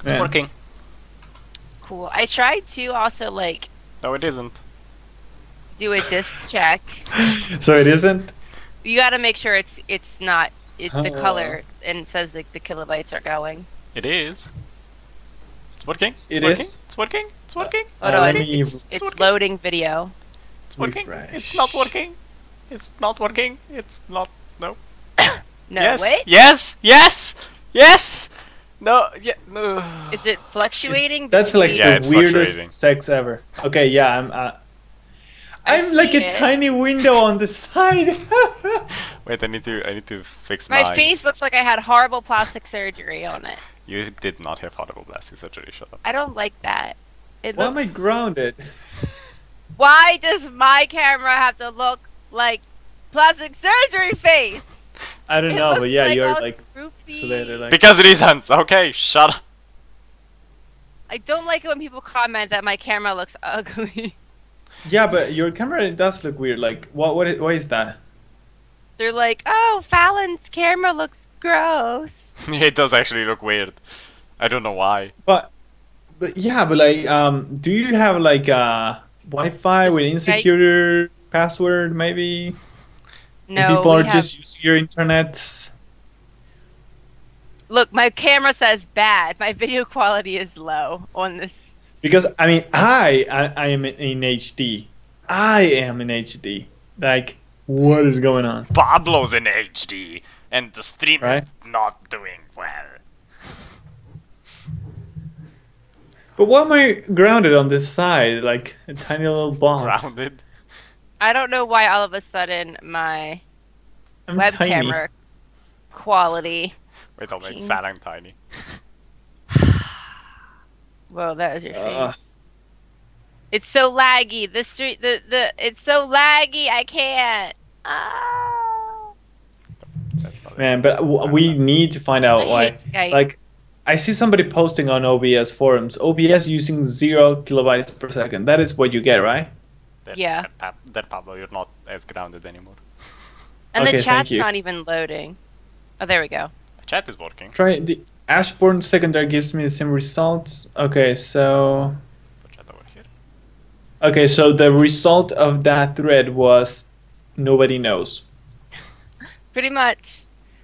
It's working. Cool. I tried to also like No, it isn't. do a disk check. So it isn't? You got to make sure it's not the Oh. color and it says the kilobytes are going. It is. It's working. It working. is? It's working. It's working. Hold on. let me It's working. loading video. It's working. refresh. It's not working. It's not working. It's not. No. No, Yes. wait. Yes. Yes. Yes. No. Yeah. No. Is it fluctuating? That's like between- Yeah, it's the weirdest fluctuating. sex ever. Okay, yeah, I'm like see a it. tiny window on the side. Wait. I need to fix My mine. face looks like I had horrible plastic surgery on it. You did not have horrible plastic surgery. Shut up. I don't like that. It Why am I looks... grounded? Why does my camera have to look like plastic surgery face? I don't It know, looks but yeah, like you're all like droopy. slated, like. Because it isn't. Okay. Shut up. I don't like it when people comment that my camera looks ugly. Yeah, but your camera does look weird. Like, what is that? They're like, oh, Fallon's camera looks gross. It does actually look weird. I don't know why. But yeah, but like, do you have like Wi-Fi with Skype? insecure password maybe? And No, people we are have... just using your internet. Look, my camera says bad. My video quality is low on this. Because I mean, I am in HD. I am in HD. Like, what is going on? Pablo's in HD, and the stream Right. is not doing well. But why am I grounded on this side, like a tiny little box? Grounded. I don't know why all of a sudden my I'm web tiny. camera quality. Wait, I'll make Fucking- fat and tiny. Whoa, that was your Ugh. face. It's so laggy. It's so laggy. I can't. Ah. That's not it. Man, but we need to find out I why. hate Skype. Like, I see somebody posting on OBS forums. OBS using 0 kilobytes per second. That is what you get, right? Yeah. That Pablo, you're not as grounded anymore. And Okay, the thank chat's you. not even loading. Oh, there we go. The chat is working. Try the Ashbourne secondary gives me the same results. Okay, so The chat over here. okay, so the result of that thread was nobody knows. Pretty much.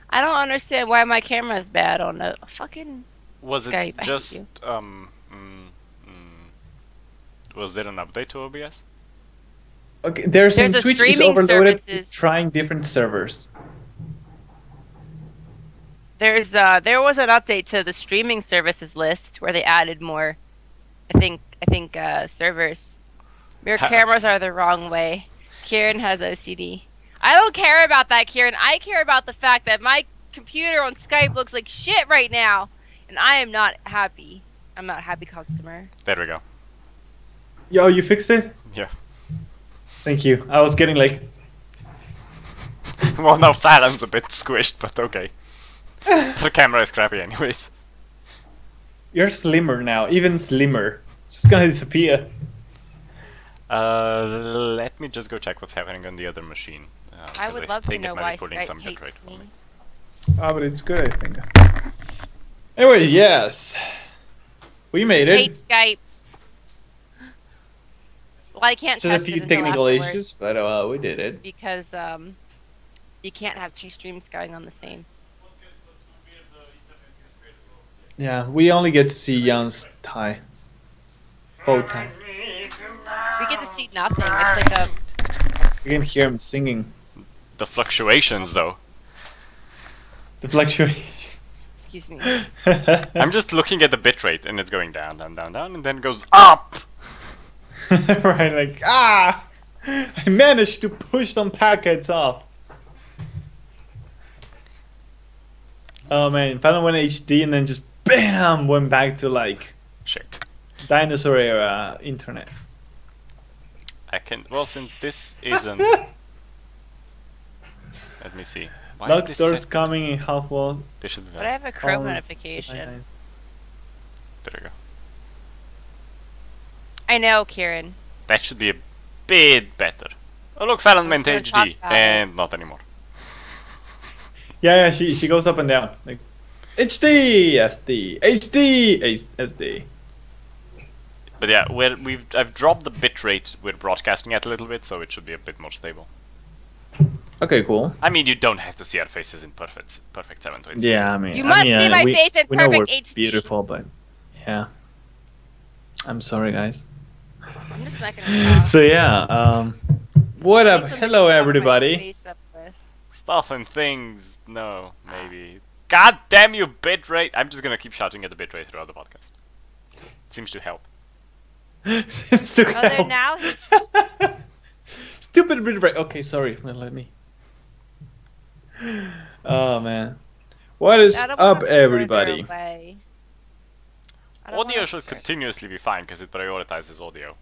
I don't understand why my camera is bad on the fucking. Was Skype, I it hate just you. Was there an update to OBS? Okay, they're saying There's a Twitch is streaming overloaded. services. Trying different servers. There was an update to the streaming services list where they added more. I think servers. Your Ha- cameras are the wrong way. Kieran has OCD. I don't care about that, Kieran. I care about the fact that my computer on Skype looks like shit right now, and I am not happy. I'm not a happy customer. There we go. Yo, you fixed it? Yeah. Thank you. I was getting like, Well, now Fallon's a bit squished, but okay. Her camera is crappy anyways. you're slimmer now, even slimmer. It's just gonna disappear. Let me just go check what's happening on the other machine. I 'Cause would love to think it know might why be putting Skype some hates bitrate for me. me. Ah, but it's good, I think. Anyway, yes. We made it. Hate Skype. Well, I can't Just a test few it until technical afterwards issues, but we did it. because you can't have two streams going on the same. Yeah, we only get to see Jan's tie. Bow tie. We get to see nothing. It's like a You can hear him singing. The fluctuations, though. The fluctuations. excuse me. I'm just looking at the bitrate, and it's going down, down, down, down, and then goes up! Right, like, ah! I managed to push some packets off. Oh man, Fallon went HD and then just BAM! Went back to like Shit. dinosaur era internet. I can. Well, since this isn't. Let me see. Why is Lock this doors set? coming in half walls. This should be But I have a Chrome Oh, notification. There we go. I know, Kieran. That should be a bit better. Oh look, Fallon I was went gonna talk HD, about it. and not anymore. Yeah, she goes up and down. Like, HD, SD, HD, SD. But yeah, I've dropped the bitrate we're broadcasting at a little bit, so it should be a bit more stable. Okay, cool. I mean, you don't have to see our faces in perfect 720. Yeah, I mean, You must see my face in we know we're perfect HD. beautiful, but yeah. I'm sorry, guys. I'm just not gonna talk. So yeah, what I up? need something Hello, to cover my everybody. face up with. Stuff and things. No, maybe. God damn you, bitrate! I'm just gonna keep shouting at the bitrate throughout the podcast. It seems to help. Seems to Oh, there help. now. Stupid bitrate. Okay, sorry. Well, let me. Oh man, what is I don't up, wanna further everybody? away. I don't Audio wanna should further- continuously be fine because it prioritizes audio.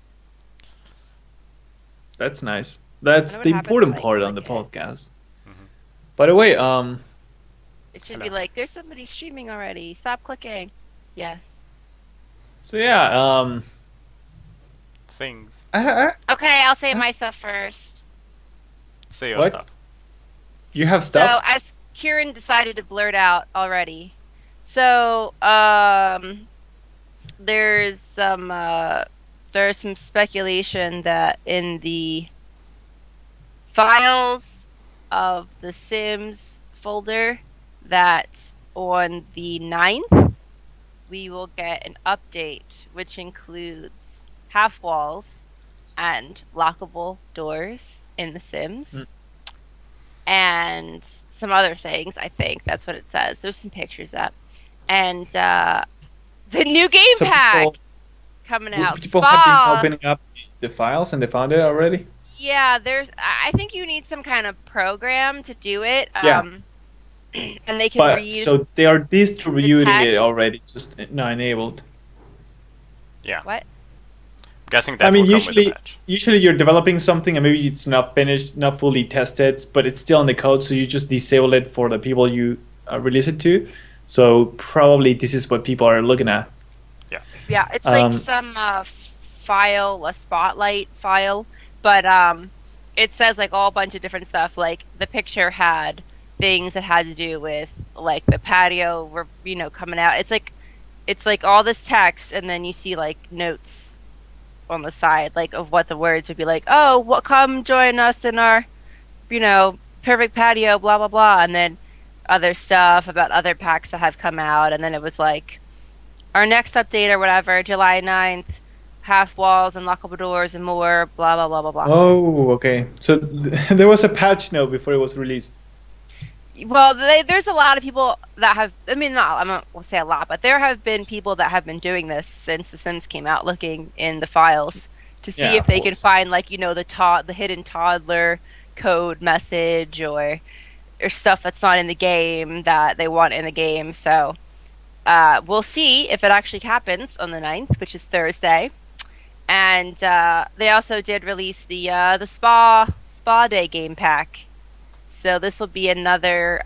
That's nice. That's what the happens important when I part on the click it. podcast. Mhm. By the way, It should be Hello. like, there's somebody streaming already. Stop clicking. Yes. so yeah, Things. Okay, I'll say my stuff first. Say your What? stuff. You have So, stuff. as Kieran decided to blurt out already, so there's some speculation that in the files of the Sims folder, that on the 9th we will get an update which includes half walls and lockable doors in the Sims. Mm. And some other things, I think. That's what it says. There's some pictures up. And the new game So pack people- coming out. People have Spa. been opening up the files and they found it already. Yeah, I think you need some kind of program to do it. Yeah. And they can But read. so they are distributing it text. already, just not enabled. Yeah. What? I'm guessing that I mean, will come with usually, the patch. usually you're developing something and maybe it's not finished, not fully tested, but it's still in the code. So you just disable it for the people you release it to. So probably this is what people are looking at. Yeah, it's like Um, some file, a spotlight file, but it says like all a bunch of different stuff. Like the picture had things that had to do with like the patio, were coming out. It's like all this text, and then you see like notes on the side, like of what the words would be like. Oh, come join us in our, perfect patio, blah blah blah, and then other stuff about other packs that have come out, and then it was like our next update or whatever, July 9th, half walls and lockable doors and more, blah, blah, blah, blah, blah. Oh, okay. So there was a patch note before it was released. Well, there's a lot of people that have, I mean, I won't say a lot, but there have been people that have been doing this since The Sims came out, looking in the files to see Yeah, if of they can course. find, like, the hidden toddler code message or stuff that's not in the game that they want in the game. So we'll see if it actually happens on the 9th, which is Thursday. And they also did release the spa day game pack. So this will be another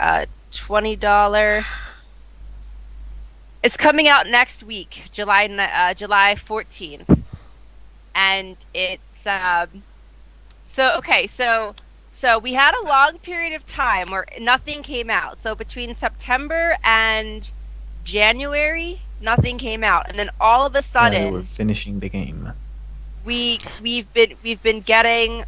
$20. It's coming out next week, July 14th, and it's so we had a long period of time where nothing came out. So between September and January, nothing came out, and then all of a sudden, we're finishing the game. we've been getting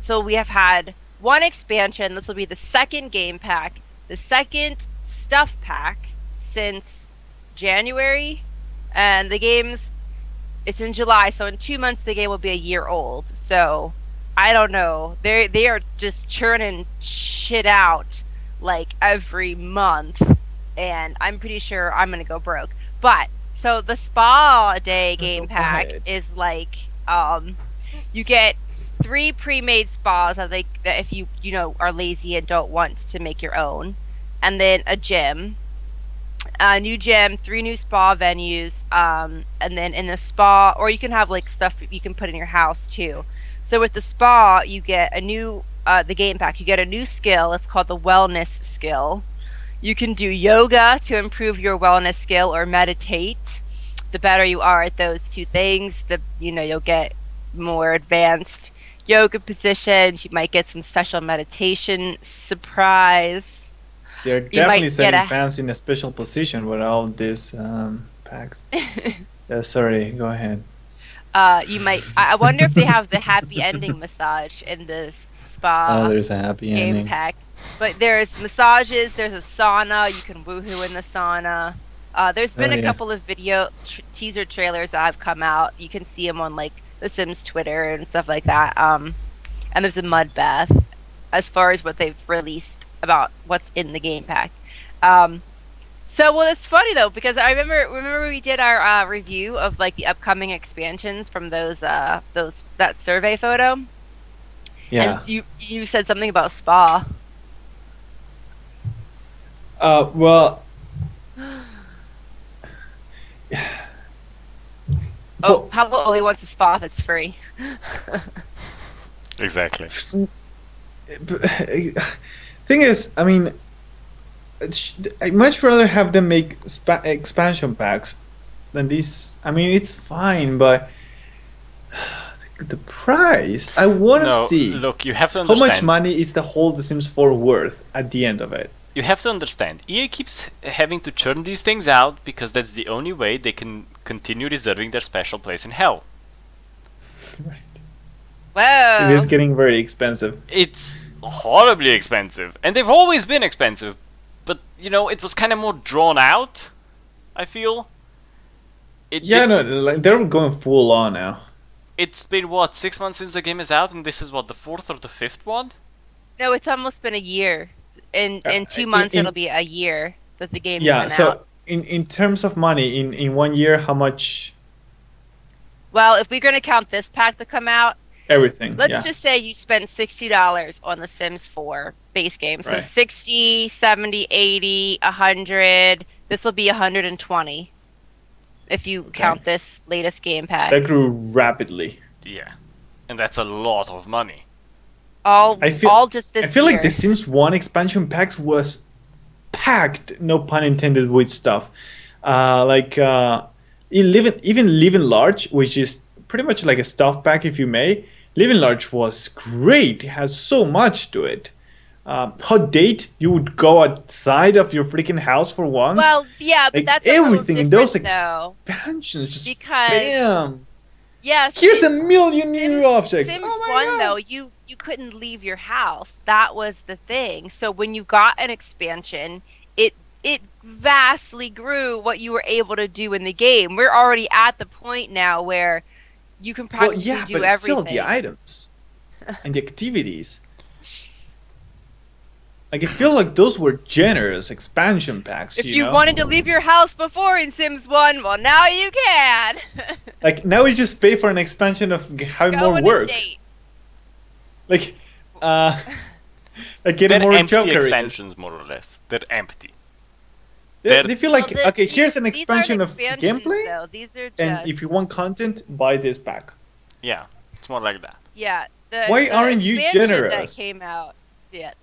so we have had one expansion. This will be the second game pack, the second stuff pack since January, and it's in July, so in 2 months the game will be a year old. So I don't know, they are just churning shit out like every month, and I'm pretty sure I'm gonna go broke. But so the spa day game pack What? is like you get 3 pre-made spas that if you are lazy and don't want to make your own, and then a gym, a new gym, 3 new spa venues, and then in the spa, or you can have like stuff you can put in your house too. So with the spa, you get a new the game pack. You get a new skill. It's called the wellness skill. You can do yoga to improve your wellness skill, or meditate. The better you are at those 2 things, you'll get more advanced yoga positions. You might get some special meditation surprise. They're You might definitely get setting a- fans in a special position with all these packs. Yeah, sorry, go ahead. You might. I wonder if they have the happy ending massage in this Oh, spa there's a happy game ending. pack. But there's massages. There's a sauna. You can woohoo in the sauna. There's been Oh, a yeah. couple of video teaser trailers that have come out. You can see them on like the Sims Twitter and stuff like that. And there's a mud bath as far as what they've released about what's in the game pack. So well, it's funny though because I remember we did our review of like the upcoming expansions from that survey photo. Yeah. And you said something about spa. Well. Oh, how about only wants a spa that's free? Exactly. Thing is, I mean, I'd much rather have them make expansion packs than these. I mean, it's fine, but the price. I want to No, see look, you have to how understand. much money is the whole The Sims 4 worth at the end of it. You have to understand. EA keeps having to churn these things out because that's the only way they can continue reserving their special place in hell. Whoa! It is getting very expensive. It's horribly expensive, and they've always been expensive. But you know, it was kind of more drawn out. I feel. Yeah, no, like, they're going full on now. It's been what, 6 months since the game is out, and this is what, the 4th or the 5th one? No, it's almost been a year. In 2 months, it'll be a year that the game's Yeah, been so out. in terms of money, in 1 year, how much? Well, if we're gonna count this pack to come out, Everything. let's yeah. just say you spend $60 on the Sims 4 base game. So Right. 60, 70, 80, 100. This will be 120 if you count this latest game pack. That grew rapidly. Yeah. And that's a lot of money. all just this I feel year. like The Sims 1 expansion packs was packed, no pun intended, with stuff. Even Living Large, which is pretty much like a stuff pack, if you may. Living Large was great. It has so much to it. Hot Date, you would go outside of your freaking house for once. Well, yeah, but like that's everything a in little those different, though. expansions, just Because- bam. Yeah, Here's a Sims- million new objects. Sims Oh my 1 God. though, you couldn't leave your house. That was the thing. So when you got an expansion, it vastly grew what you were able to do in the game. We're already at the point now where you can Well, practically yeah, do but it's still everything. the items and the activities. Like, I feel like those were generous expansion packs. If you know? wanted to leave your house before in Sims 1, well, now you can. Like, now we just pay for an expansion of having Go more on work. a date. Like, like getting They're more empty job careers. expansions, more or less. They're empty. They feel like, Well, okay, here's an these aren't expansion of expansions, gameplay, though. These are just, and if you want content, buy this pack. Yeah, it's more like that. yeah. Why The aren't you expansion generous? That came out. Yeah.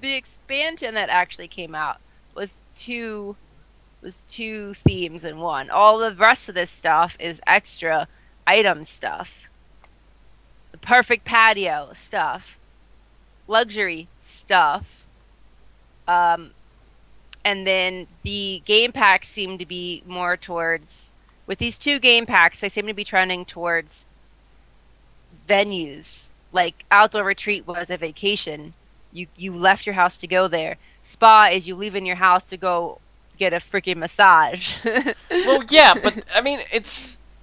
The expansion that actually came out was two themes in one. All the rest of this stuff is extra item stuff. The perfect patio stuff. Luxury stuff. And then the game packs seem to be more towards, with these two game packs, they seem to be trending towards venues. Like Outdoor Retreat was a vacation. You left your house to go there. Spa is you leave in your house to go get a freaking massage. Well, yeah, but I mean,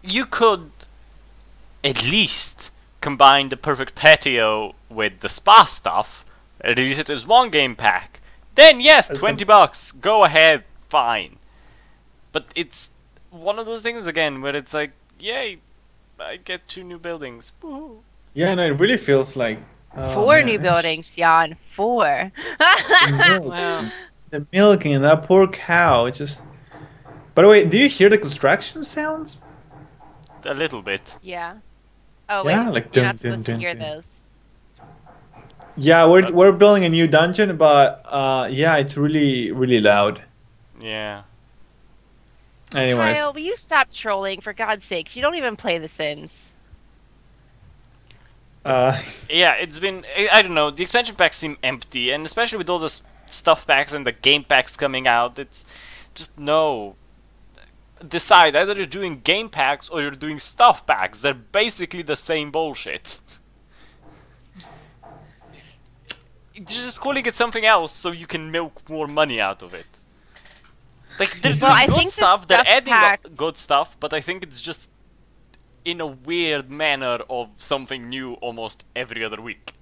you could at least combine the perfect patio with the spa stuff, release it as one game pack. Then yes, That's $20. Go ahead, fine. But it's one of those things again where it's like, yay, I get 2 new buildings. Woohoo. Yeah, no, it really feels like 4 man, new it's buildings, Jan. 4. just the milk. Well, The milking and that poor cow. It just. By the way, do you hear the construction sounds? a little bit. Yeah. Oh Yeah, wait, like you're dun, not supposed dun, to hear dun, dun. those. Yeah, we're building a new dungeon, but yeah, it's really loud. Yeah. Anyways, Kyle, will you stop trolling for God's sakes? You don't even play The Sims. uh, Yeah, it's been, I don't know, the expansion packs seem empty, and especially with all this stuff packs and the game packs coming out. It's just no. Decide either you're doing game packs or you're doing stuff packs. They're basically the same bullshit. You're just calling it something else so you can milk more money out of it. Like they're doing good stuff, they're adding good stuff, but I think it's just in a weird manner of something new almost every other week.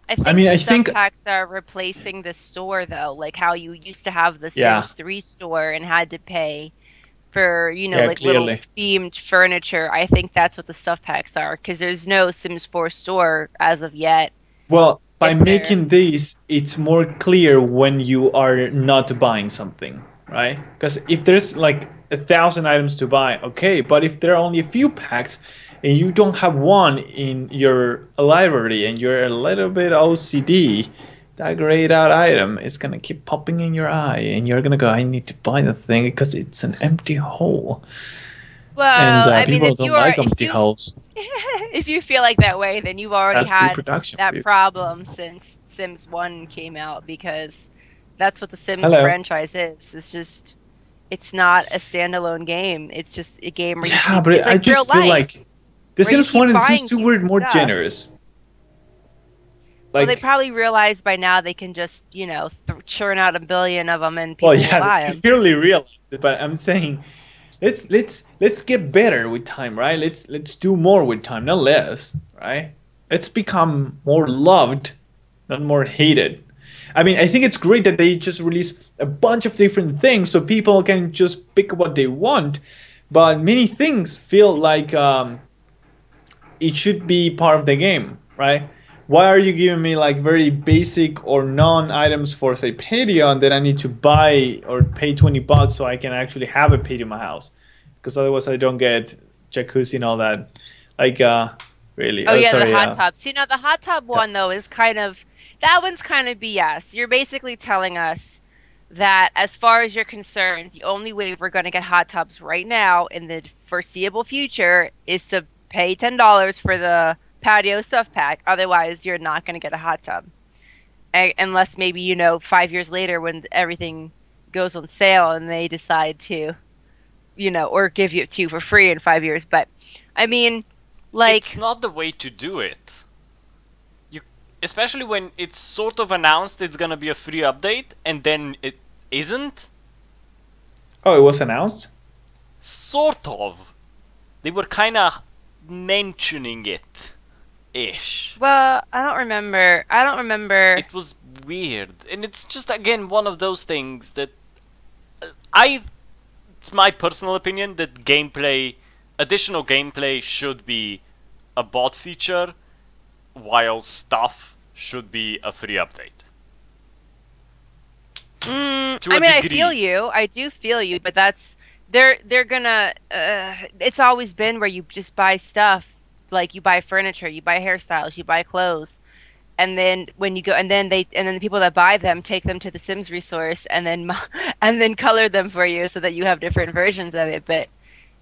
I think the stuff packs are replacing the store though, like how you used to have the Sims 3 store and had to pay for, you know, like little themed furniture. I think that's what the stuff packs are, because there's no Sims 4 store as of yet. Well, by making these, it's more clear when you are not buying something, right? Because if there's like 1,000 items to buy, okay, but if there are only a few packs and you don't have one in your library and you're a little bit OCD, that grayed out item is gonna keep popping in your eye and you're gonna go, I need to buy the thing because it's an empty hole. Well, and I mean, people don't like empty holes. If you feel like that way, then you've already had that problem since Sims 1 came out, because that's what the Sims franchise is. It's just, it's not a standalone game. It's just a game where but I just feel like the Sims 1 and Sims 2 were more generous. Like, well, they probably realized by now they can just, you know, churn out 1 billion of them and people will buy them. They clearly realized it, but I'm saying, let's get better with time, right? Let's do more with time, not less, right? Let's become more loved, not more hated. I mean, I think it's great that they just release a bunch of different things so people can just pick what they want, but many things feel like it should be part of the game, right? Why are you giving me like very basic or non-items for, say, patio, and then I need to buy or pay $20 so I can actually have a patio in my house? Because otherwise I don't get jacuzzi and all that. Like, really. Oh yeah, sorry, the hot tub. See, now the hot tub one though is kind of, that one's kind of BS. You're basically telling us that as far as you're concerned, the only way we're going to get hot tubs right now in the foreseeable future is to pay $10 for the patio stuff pack. Otherwise, you're not going to get a hot tub. Unless maybe, you know, 5 years later when everything goes on sale and they decide to, you know, or give it to you for free in 5 years. But, I mean, like... It's not the way to do it. Especially when it's sort of announced it's going to be a free update and then it isn't. Oh, it was announced? Sort of. They were kind of mentioning it. Ish. Well, I don't remember. It was weird, and it's just again one of those things that it's my personal opinion that additional gameplay should be a bot feature, while stuff should be a free update. I mean, I feel you. I do feel you, but that's they're gonna. It's always been where you just buy stuff. Like you buy furniture, you buy hairstyles, you buy clothes, and then when you go, and then the people that buy them take them to the Sims resource, and then color them for you so that you have different versions of it. But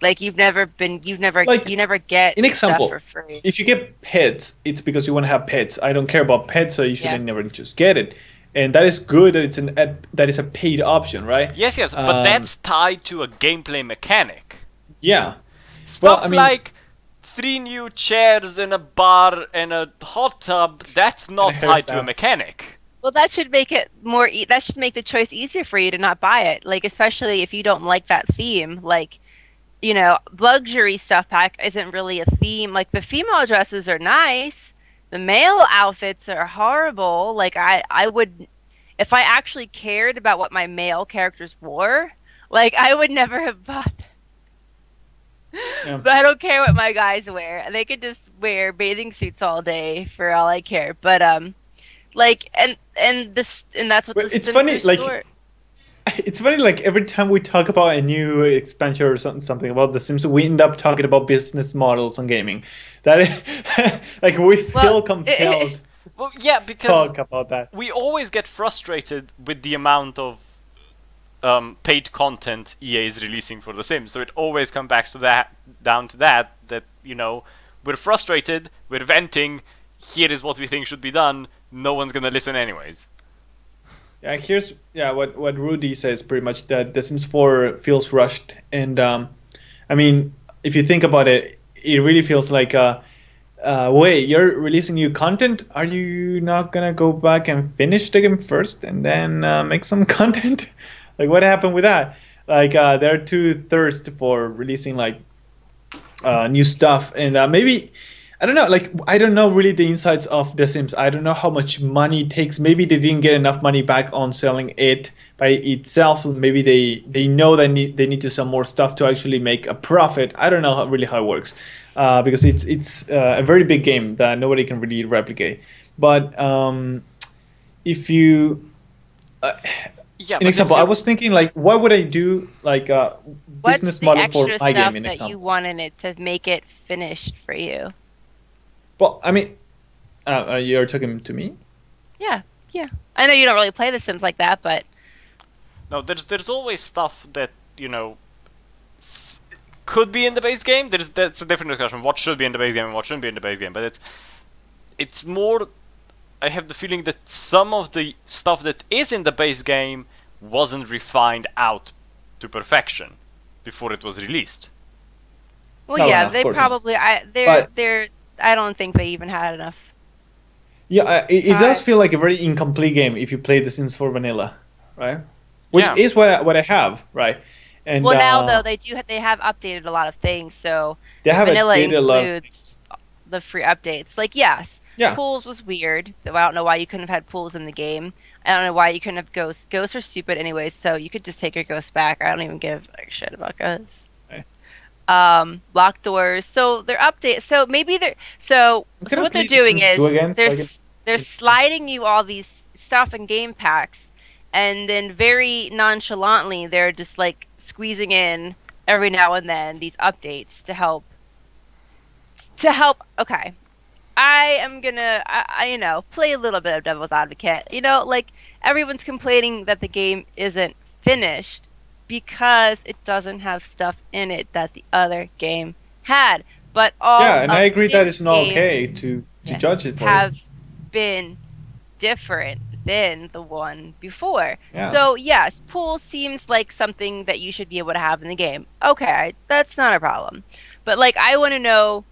like you never get an example stuff for free. If you get pets, it's because you want to have pets. I don't care about pets, so you should never just get it. And that is good that it's a paid option, right? Yes, but that's tied to a gameplay mechanic. Yeah, stuff like 3 new chairs and a bar and a hot tub, that's not tied to a mechanic. Well, that should make it more that should make the choice easier for you to not buy it. Like, especially if you don't like that theme. Like, you know, luxury stuff pack isn't really a theme. Like, the female dresses are nice. The male outfits are horrible. Like, I would, if I actually cared about what my male characters wore, like, I would never have bought them. Yeah. But I don't care what my guys wear. They could just wear bathing suits all day for all I care. But like and that's what it's funny. Like it's funny. Like every time we talk about a new expansion or something about The Sims, we end up talking about business models on gaming. That is, like we feel compelled. Well, yeah, because talk about that. We always get frustrated with the amount of paid content EA is releasing for The Sims, so it always comes back to that, you know, we're frustrated, we're venting, here is what we think should be done, no one's gonna listen anyways. Yeah, here's what Rudy says pretty much that The Sims 4 feels rushed, and I mean, if you think about it, it really feels like wait, you're releasing new content? Are you not gonna go back and finish the game first and then make some content? Like, what happened with that? Like, they're too thirst for releasing like new stuff, and maybe I don't know. Like, I don't know really the insights of The Sims. I don't know how much money it takes. Maybe they didn't get enough money back on selling it by itself. Maybe they know they need to sell more stuff to actually make a profit. I don't know really how it works, because it's a very big game that nobody can really replicate. But if you Yeah, an but if example, I you was thinking like, what would I do like a What's business the model for extra my game? stuff In that you example. want in it to make it finished for you? Well, I mean, you're talking to me. Yeah, yeah. I know you don't really play The Sims like that, but no, there's always stuff that could be in the base game. That's a different discussion. What should be in the base game and what shouldn't be in the base game. But it's more. I have the feeling that some of the stuff that is in the base game wasn't refined out to perfection before it was released. well, No, yeah, no, of they course not. probably But they're I don't think they even had enough yeah, it does time. feel like a very incomplete game if you play The Sims 4 Vanilla, right? Which Yeah, is what I have, right? And Well, now though they have updated a lot of things, so they the have vanilla did a lot of includes things. the free updates. Like, yes, Yeah, pools was weird. I don't know why you couldn't have had pools in the game. I don't know why you couldn't have ghosts. Ghosts are stupid anyways, so you could just take your ghosts back. I don't even give a shit about ghosts. right. Locked doors. So they're update. So maybe they're Can so I what they're play The doing Sims 2 is again so I can? they're sliding you all these stuff in game packs, and then very nonchalantly they're just like squeezing in every now and then these updates to help. Okay, I am gonna play a little bit of devil's advocate. Like everyone's complaining that the game isn't finished because it doesn't have stuff in it that the other game had. But all Yeah, and I of agree that Sims it's not okay games, to yeah, judge it for it. have been different than the one before. Yeah. So yes, pool seems like something that you should be able to have in the game. Okay, that's not a problem. But like I want to know,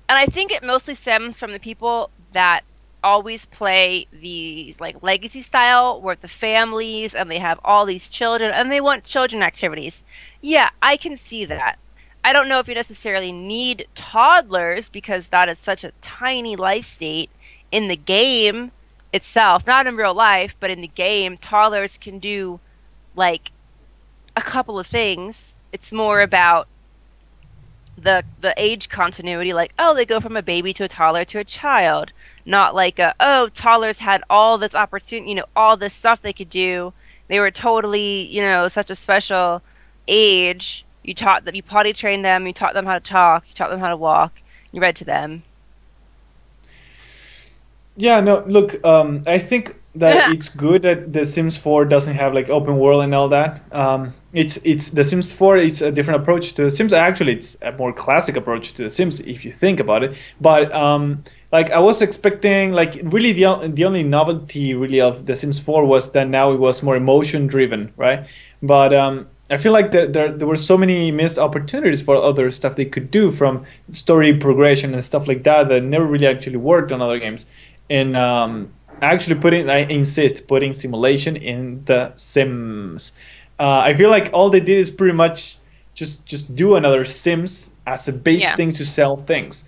and I think it mostly stems from the people that always play these like legacy style where the families and they have all these children and they want children activities. Yeah, I can see that. I don't know if you necessarily need toddlers because that is such a tiny life state in the game itself, not in real life, but in the game, toddlers can do like a couple of things. It's more about the age continuity, like, oh, they go from a baby to a toddler to a child, not like toddlers had all this opportunity, all this stuff they could do. They were totally, such a special age. You taught them, you potty trained them, you taught them how to talk, you taught them how to walk, you read to them. Yeah, no, look, I think that it's good that The Sims 4 doesn't have like open world and all that. It's The Sims 4 is a different approach to The Sims. Actually, it's a more classic approach to The Sims if you think about it. But like I was expecting, like really the only novelty really of The Sims 4 was that now it was more emotion driven, right? But I feel like there were so many missed opportunities for other stuff they could do from story progression and stuff like that that never really actually worked on other games. And actually I insist putting simulation in the Sims. I feel like all they did is pretty much just do another Sims as a base Yeah. thing to sell things.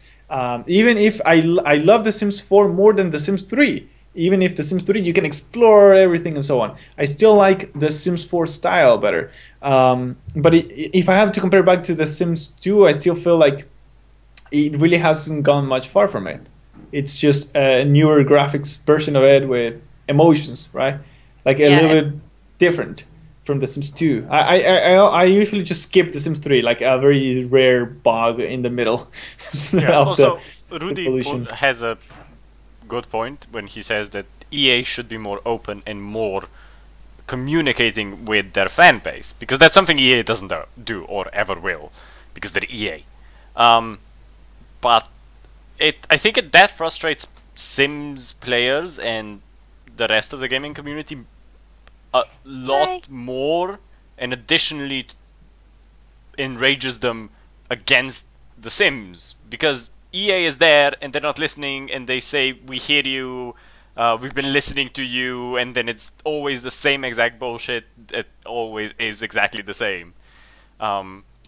Even if I love The Sims 4 more than The Sims 3, even if The Sims 3 you can explore everything and so on, I still like The Sims 4 style better. But if I have to compare back to The Sims 2, I still feel like it really hasn't gone much far from it. It's just a newer graphics version of it with emotions, right? Like a Yeah, little bit different from The Sims 2. I usually just skip The Sims 3, like a very rare bug in the middle yeah. of the Also, Rudy evolution. has a good point when he says that EA should be more open and more communicating with their fan base, because that's something EA doesn't do or ever will, because they're EA. But I think that frustrates Sims players and the rest of the gaming community a lot more, and additionally enrages them against The Sims, because EA is there and they're not listening, and they say, we hear you, we've been listening to you, and then it's always the same exact bullshit. It always is exactly the same.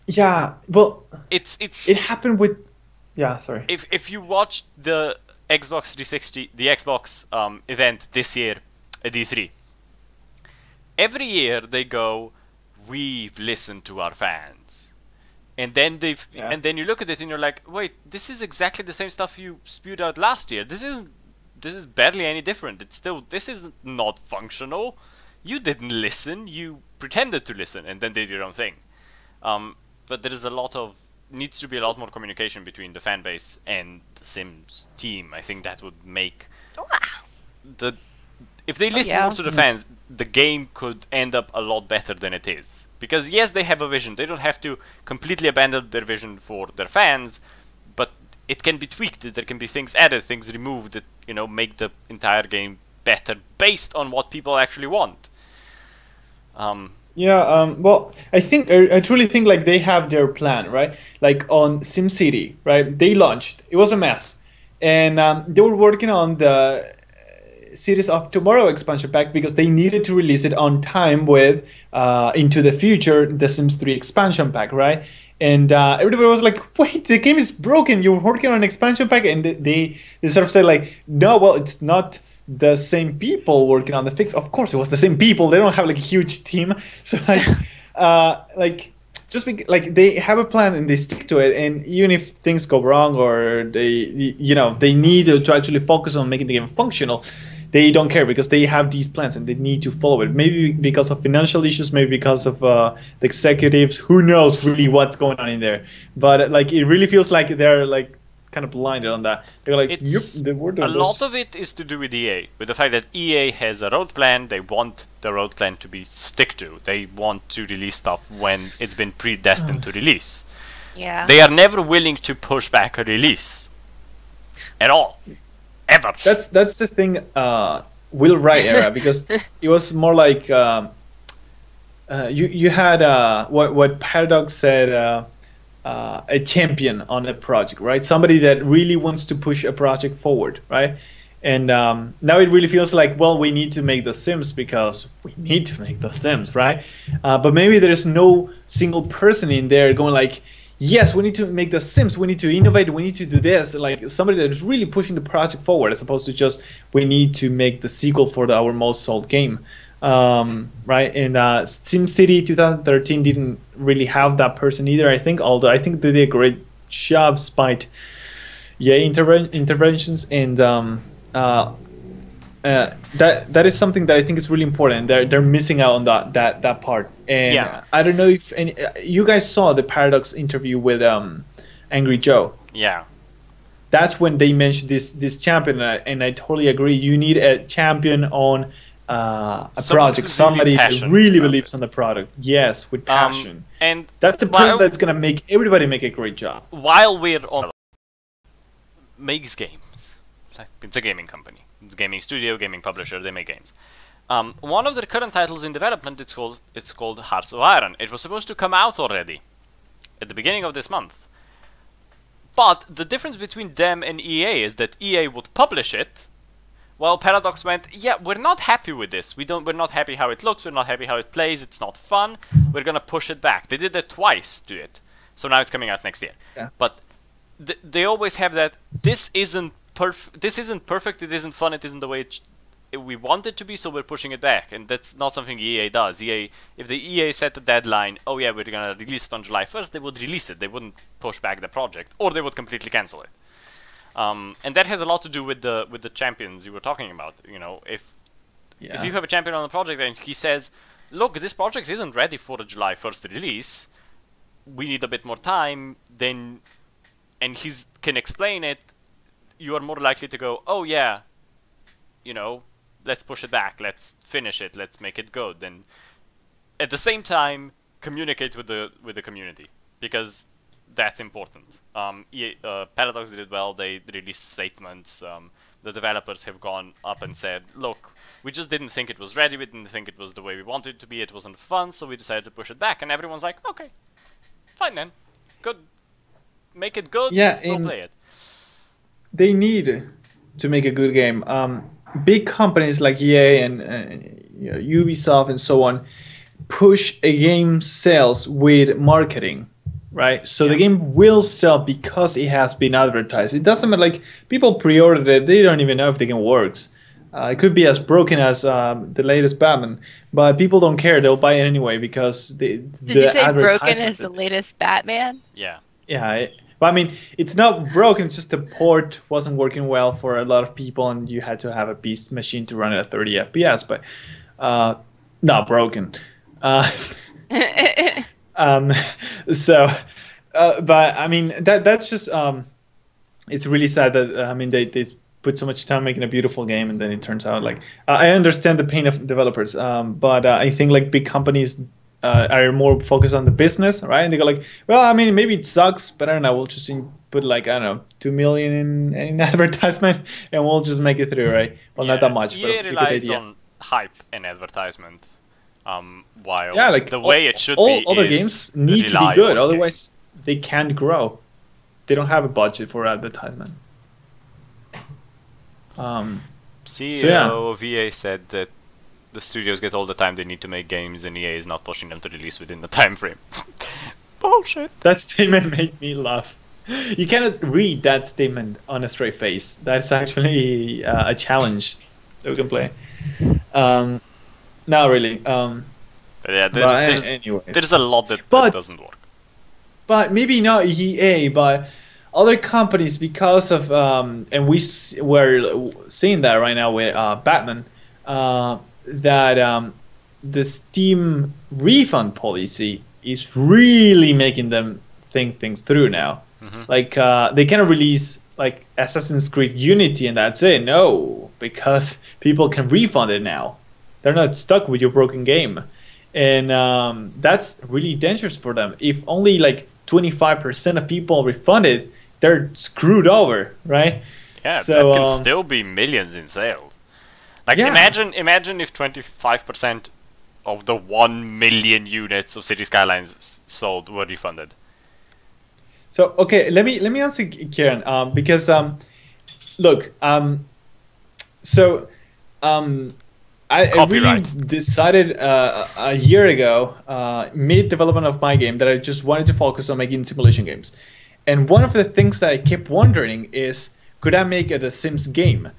Yeah, well, it happened with. Yeah, sorry. If you watch the Xbox 360, the Xbox event this year at E3, every year they go, we've listened to our fans, and then and then you look at it and you're like, wait, this is exactly the same stuff you spewed out last year. This is barely any different. It's still, this is not functional. You didn't listen. You pretended to listen and then did your own thing. But there is needs to be a lot more communication between the fan base and the Sims team. I think that would make if they listen more to the fans, the game could end up a lot better than it is. Because yes, they have a vision. They don't have to completely abandon their vision for their fans, but it can be tweaked. There can be things added, things removed that, you know, make the entire game better based on what people actually want. Well, I truly think like they have their plan, right? Like on SimCity, right? They launched. It was a mess, and they were working on the Cities of Tomorrow expansion pack because they needed to release it on time with Into the Future, the Sims 3 expansion pack, right? And everybody was like, wait, the game is broken. You're working on an expansion pack. And they sort of said like, no, well, it's not the same people working on the fix. Of course, it was the same people. They don't have like a huge team. So like, just like they have a plan and they stick to it. And even if things go wrong or they need to actually focus on making the game functional, they don't care because they have these plans and they need to follow it. Maybe because of financial issues, maybe because of the executives. Who knows really what's going on in there? But like it really feels like they're like kind of blinded on that. They're like, a lot of it is to do with EA, with the fact that EA has a road plan. They want the road plan to be stick to. They want to release stuff when it's been predestined to release. Yeah. They are never willing to push back a release at all. Ever. That's the thing, Will Wright era, because it was more like you had what Paradox said, a champion on a project, right? Somebody that really wants to push a project forward, right? And now it really feels like, well, we need to make The Sims because we need to make The Sims, right? But maybe there's no single person in there going like, yes, we need to make The Sims, we need to innovate, we need to do this. Like somebody that is really pushing the project forward as opposed to just, we need to make the sequel for our most sold game. Right? And SimCity 2013 didn't really have that person either, I think, although I think they did a great job despite interventions. And that is something that I think is really important. They're missing out on that part. And I don't know if you guys saw the Paradox interview with Angry Joe. Yeah. That's when they mentioned this champion, and I totally agree. You need a champion on a project, somebody that really believes on the product. Yes, with passion. And that's the person that's gonna make everybody make a great job. While we're on, makes games. It's a gaming company. It's a gaming studio, gaming publisher. They make games. One of their current titles in development, it's called Hearts of Iron. It was supposed to come out already at the beginning of this month. But the difference between them and EA is that EA would publish it, while Paradox went, yeah, we're not happy with this. We're not happy how it looks. We're not happy how it plays. It's not fun. We're gonna push it back. They did that twice to it, so now it's coming out next year. Yeah. But they always have that. This isn't perfect. It isn't fun. It isn't the way we want it to be. So we're pushing it back, and that's not something EA does. If the EA set a deadline, oh yeah, we're gonna release it on July 1st, they would release it. They wouldn't push back the project, or they would completely cancel it. And that has a lot to do with the champions you were talking about. You know, if you have a champion on the project and he says, look, this project isn't ready for a July 1st release, we need a bit more time, and he can explain it, you are more likely to go, oh yeah, you know, let's push it back, let's finish it, let's make it good. And at the same time, communicate with the community, because that's important. Paradox did it well. They released statements. The developers have gone up and said, look, We just didn't think it was ready. We didn't think it was the way we wanted it to be. It wasn't fun, so we decided to push it back. And everyone's like, okay, fine then, good. Make it good. Yeah, we'll play it. They need to make a good game. Big companies like EA and Ubisoft and so on push a game sales with marketing, right? So the game will sell because it has been advertised. It doesn't matter, like, people pre-ordered it, they don't even know if the game works. It could be as broken as the latest Batman, but people don't care. They'll buy it anyway because Did you say broken as the latest Batman? Yeah. Yeah, but I mean, it's not broken. It's just the port wasn't working well for a lot of people, and you had to have a beast machine to run it at 30 FPS. But not broken. So, but I mean, that's just it's really sad that I mean they put so much time making a beautiful game, and then it turns out like I understand the pain of developers, but I think like big companies are more focused on the business, right? And they go like, well, I mean, maybe it sucks, but I don't know, we'll just put like, I don't know, 2 million in advertisement, and we'll just make it through, right? Well, not that much, but it relies on hype and advertisement. While like the way it should all be other is games need to be good, otherwise they can't grow. They don't have a budget for advertisement. CEO of EA said that the studios get all the time they need to make games, and EA is not pushing them to release within the time frame. Bullshit. That statement made me laugh. You cannot read that statement on a straight face. That's actually a challenge that we can play. Not really. Yeah, anyways. There's a lot that doesn't work. But maybe not EA, but other companies, because of and we're seeing that right now with Batman, that the Steam refund policy is really making them think things through now. Mm-hmm. Like they cannot release like Assassin's Creed Unity and that's it. No, because people can refund it now. They're not stuck with your broken game, and that's really dangerous for them. If only like 25% of people refund it, they're screwed over, right? Yeah, so, that can still be millions in sales. Like imagine if 25% of the 1 million units of City Skylines sold were refunded. So okay, let me answer Kieran, because look, I really decided a year ago, mid development of my game, that I just wanted to focus on making simulation games. And one of the things that I kept wondering is, could I make a The Sims game?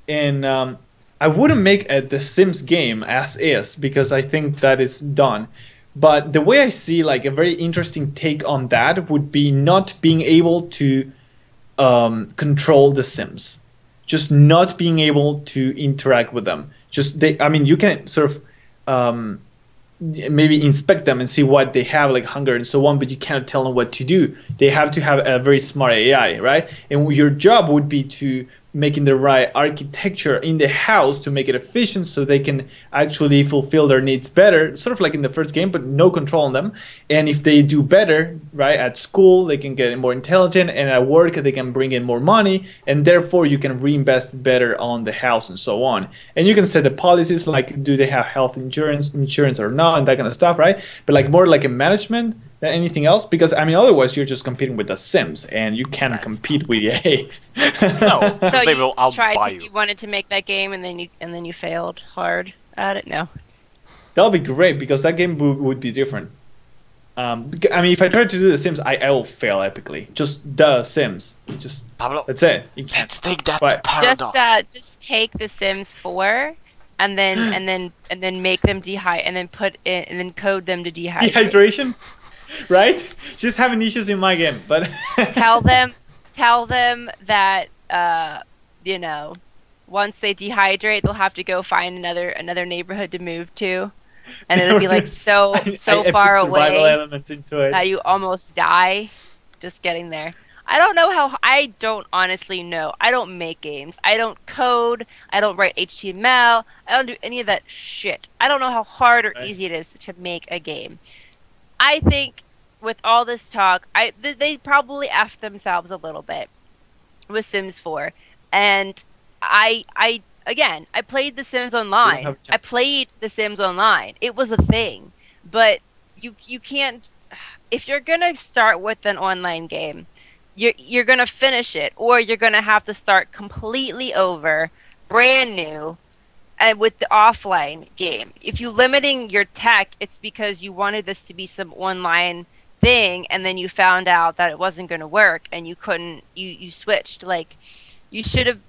And I wouldn't make a The Sims game as is, because I think that is done. But the way I see like a very interesting take on that would be not being able to control the Sims. Just not being able to interact with them. I mean, you can sort of maybe inspect them and see what they have, like hunger and so on, but you cannot tell them what to do. They have to have a very smart AI, right? And your job would be to making the right architecture in the house to make it efficient so they can actually fulfill their needs better, sort of like in the first game, but no control on them. And if they do better, right, at school, they can get more intelligent, and at work, they can bring in more money, and therefore you can reinvest better on the house and so on. And you can set the policies like, do they have health insurance or not, and that kind of stuff, right? But like more like a management than anything else, because I mean, otherwise you're just competing with the Sims, and you can't compete with EA. No, so they will outbuy you wanted to make that game, and then you failed hard at it. No, that'll be great, because that game would be different. I mean, if I try to do the Sims, I will fail epically. Just the Sims, Pablo, that's it. Let's take that to Paradox. Just take the Sims 4. And then make them and then code them to dehydrate. Dehydration, right? Just having issues in my game, but tell them that once they dehydrate, they'll have to go find another neighborhood to move to, and it'll be like so far away elements into it that you almost die just getting there. I don't honestly know. I don't make games. I don't code. I don't write HTML. I don't do any of that shit. I don't know how hard or easy it is to make a game. I think with all this talk, they probably effed themselves a little bit with Sims 4. And I again, I played The Sims You don't Online. have a I chance. played The Sims Online. It was a thing. But you can't if you're going to start with an online game, you're going to finish it or you're going to have to start completely over, brand new and with the offline game. If you limiting your tech, it's because you wanted this to be some online thing and then you found out that it wasn't going to work and you couldn't you switched. Like you should have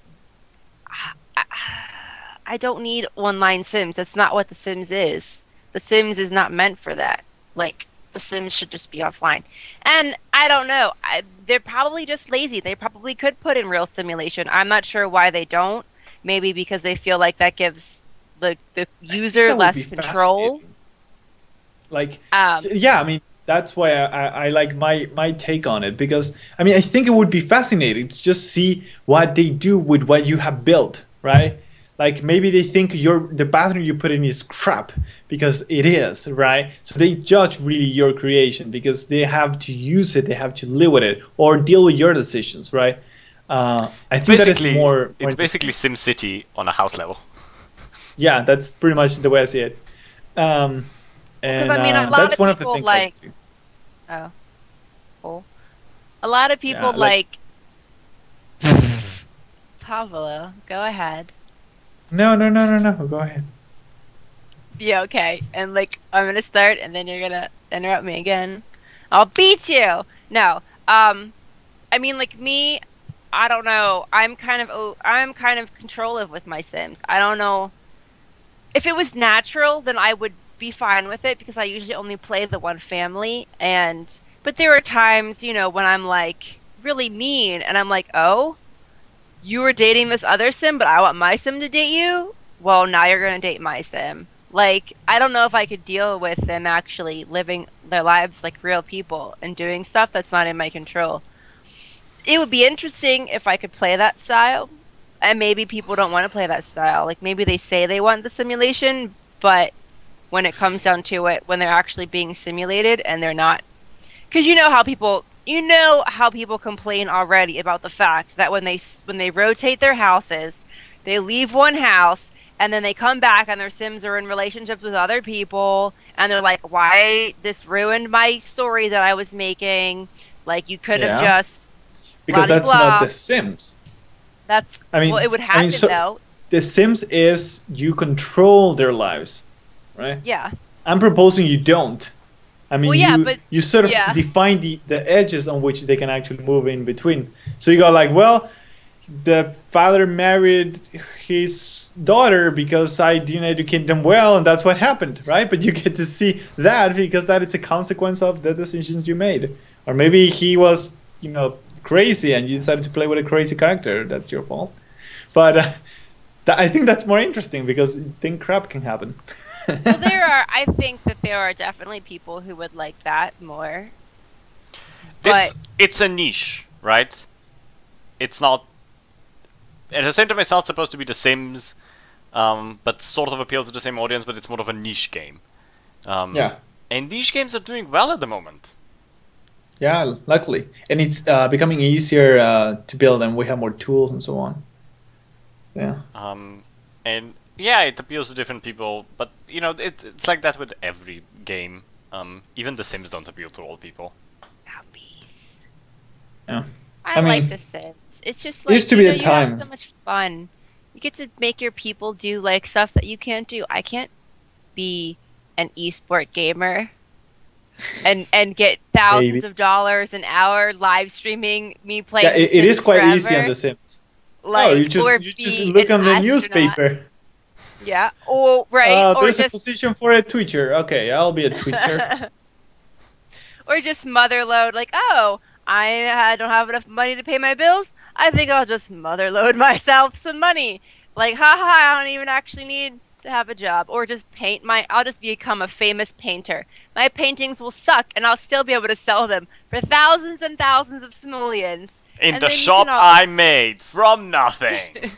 I don't need online Sims. That's not what The Sims is. The Sims is not meant for that. Like, The Sims should just be offline. And I don't know. They're probably just lazy. They probably could put in real simulation. I'm not sure why they don't. Maybe because they feel like that gives the I think user that would less be control. fascinating. Like, Um, yeah, I mean, that's why I like my take on it, because I mean, I think it would be fascinating to just see what they do with what you have built, right? Like maybe they think the bathroom you put in is crap because it is, right? So they judge really your creation because they have to use it, they have to live with it, or deal with your decisions, right? I think that is more It's interesting. basically SimCity on a house level. Yeah, that's pretty much the way I see it. because And I mean, a lot that's of one of the people things I like. do. Oh, cool. A lot of Yeah, people like. Pavlo, go ahead. no. Go ahead. Yeah, okay. And like I'm gonna start and then you're gonna interrupt me again. I'll beat you. No. I mean like me, I don't know. I'm kind of controlling with my Sims. I don't know. If it was natural, then I would be fine with it because I usually only play the one family and but there are times, when I'm like really mean and I'm like, "Oh, you were dating this other sim, but I want my sim to date you? Well, now you're going to date my sim." Like, I don't know if I could deal with them actually living their lives like real people and doing stuff that's not in my control. It would be interesting if I could play that style, and maybe people don't want to play that style. Like, maybe they say they want the simulation, but when it comes down to it, when they're actually being simulated and they're not because you know how people complain already about the fact that when they rotate their houses, they leave one house and then they come back and their Sims are in relationships with other people and they're like, "Why this ruined my story that I was making? Like you could have Yeah, just blah because de that's not blah." The Sims. That's I well, mean, it would happen so though. The Sims is you control their lives, right? Yeah. I'm proposing you don't. I mean, Well, yeah, but you sort of yeah. define the edges on which they can actually move in between. So you got like, well, the father married his daughter because I didn't educate them well, and that's what happened, right? But you get to see that because that is a consequence of the decisions you made. Or maybe he was, crazy, and you decided to play with a crazy character. That's your fault. But I think that's more interesting because then crap can happen. Well, I think that there are definitely people who would like that more. But It's a niche, right? It's not. At the same time, it's not supposed to be The Sims, but sort of appeal to the same audience. But it's more of a niche game. Yeah. And niche games are doing well at the moment. Yeah, luckily. And it's becoming easier to build, and we have more tools and so on. Yeah. And yeah, it appeals to different people, but it's like that with every game. Even The Sims don't appeal to all people. zombies. Yeah. I mean, like The Sims. It's just it like used to be a you have time. so much fun. You get to make your people do like stuff that you can't do. I can't be an esport gamer and get thousands Maybe. of dollars an hour live streaming me playing Yeah, The it is Sims quite forever. easy on The Sims. Oh, Like or you just be look an on the astronaut. newspaper. Yeah. Or right. Or There's a just position for a Twitcher. Okay, I'll be a Twitcher. or just motherload. Like, oh, I don't have enough money to pay my bills. I think I'll just motherload myself some money. Like, haha, I don't even actually need to have a job. Or just I'll just become a famous painter. My paintings will suck, and I'll still be able to sell them for thousands and thousands of simoleons. In And the then you shop can all- I made from nothing.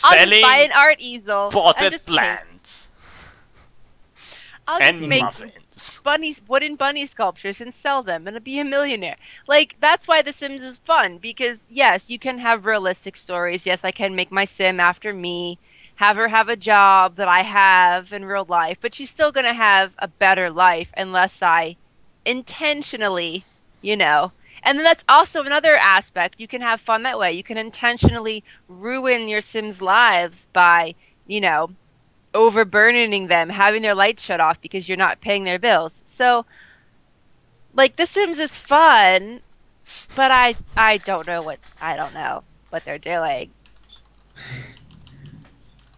I'll just Selling buy an art easel and potted just paint. plants I'll and just make muffins. wooden bunny sculptures and sell them and be a millionaire. Like, that's why The Sims is fun, because yes, you can have realistic stories. Yes, I can make my sim after me, have her have a job that I have in real life, but she's still gonna have a better life unless I intentionally, you know. And then that's also another aspect. You can have fun that way. You can intentionally ruin your Sims' lives by, you know, overburdening them, having their lights shut off because you're not paying their bills. So, like, The Sims is fun, but I don't know what they're doing.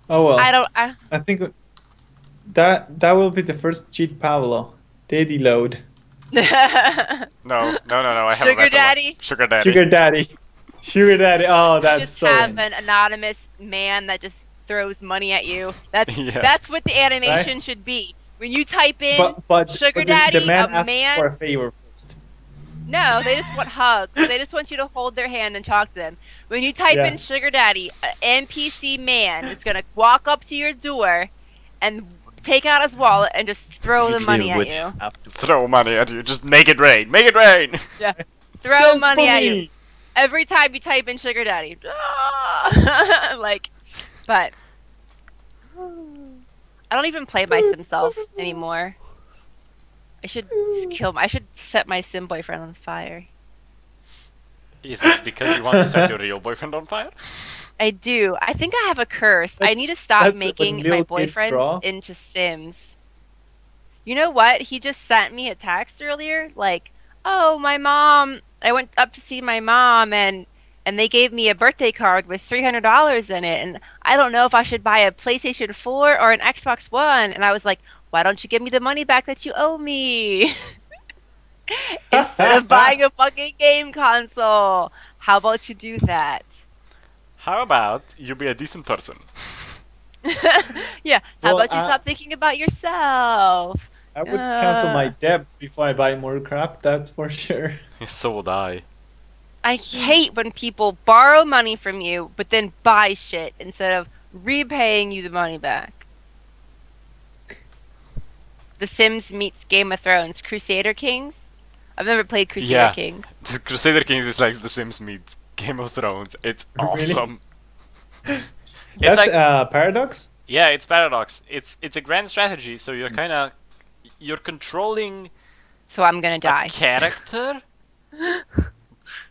Oh well. I I think that will be the first cheat, Pablo. Daddy load. No. I haven't Sugar read that one. daddy? Sugar daddy. Sugar daddy. Sugar daddy. Oh, that's just so. have an anonymous man that just throws money at you. That's Yeah. that's what the animation should be. When you type in But sugar the daddy, man a asks man. for a favor first. No, they just want hugs. They just want you to hold their hand and talk to them. When you type in Yeah. sugar daddy, an NPC man is gonna walk up to your door and take out his wallet and just throw the money at you. Throw money at you. Just make it rain. Make it rain. Yeah, throw Dance money for at you. me. Every time you type in sugar daddy. Like, but I don't even play my sim self anymore. I should I should set my sim boyfriend on fire. Is it because you want to set your real boyfriend on fire? I do. I think I have a curse. I That's- need to stop that's making when my little kids draw. boyfriends into Sims. You know what? He just sent me a text earlier, like, "Oh, my mom. I went up to see my mom, and they gave me a birthday card with $300 in it, and I don't know if I should buy a PlayStation 4 or an Xbox One." And I was like, "Why don't you give me the money back that you owe me?" Instead of buying a fucking game console. How about you do that? How about you be a decent person? Yeah. How Well, about you stop thinking about yourself? I would cancel my Uh. debts before I buy more crap. That's for sure. So would I. I hate when people borrow money from you, but then buy shit instead of repaying you the money back. The Sims meets Game of Thrones. Crusader Kings? I've never played Crusader Yeah. Kings. Crusader Kings is like The Sims meets Game of Thrones. It's Really? awesome. It's That's like, Paradox? yeah, it's Paradox. It's a grand strategy. So you're controlling So I'm gonna a die. character,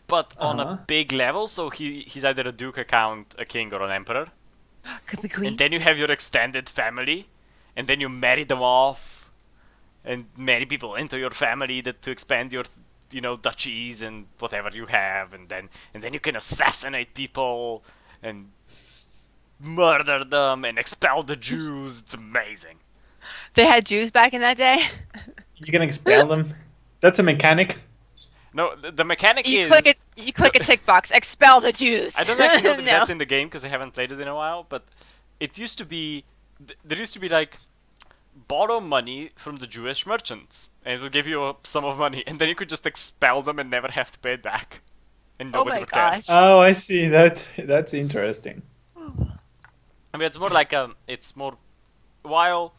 but on Uh-huh. a big level. So he's either a duke, a count, a king, or an emperor. Could be queen. And then you have your extended family, and then you marry them off, and marry people into your family to expand your, duchies and whatever you have, and then you can assassinate people and murder them and expel the Jews. It's amazing. They had Jews back in that day. You can expel them. That's a mechanic. No, the mechanic You is. click a tick box. Expel the Jews. I don't actually know that No. that's in the game because I haven't played it in a while, but it used to be. There used to be like borrow money from the Jewish merchants, and it will give you a sum of money, and then you could just expel them and never have to pay it back, and Oh nobody my would care. gosh. Oh, I see. That's interesting. I mean, it's more like it's more. While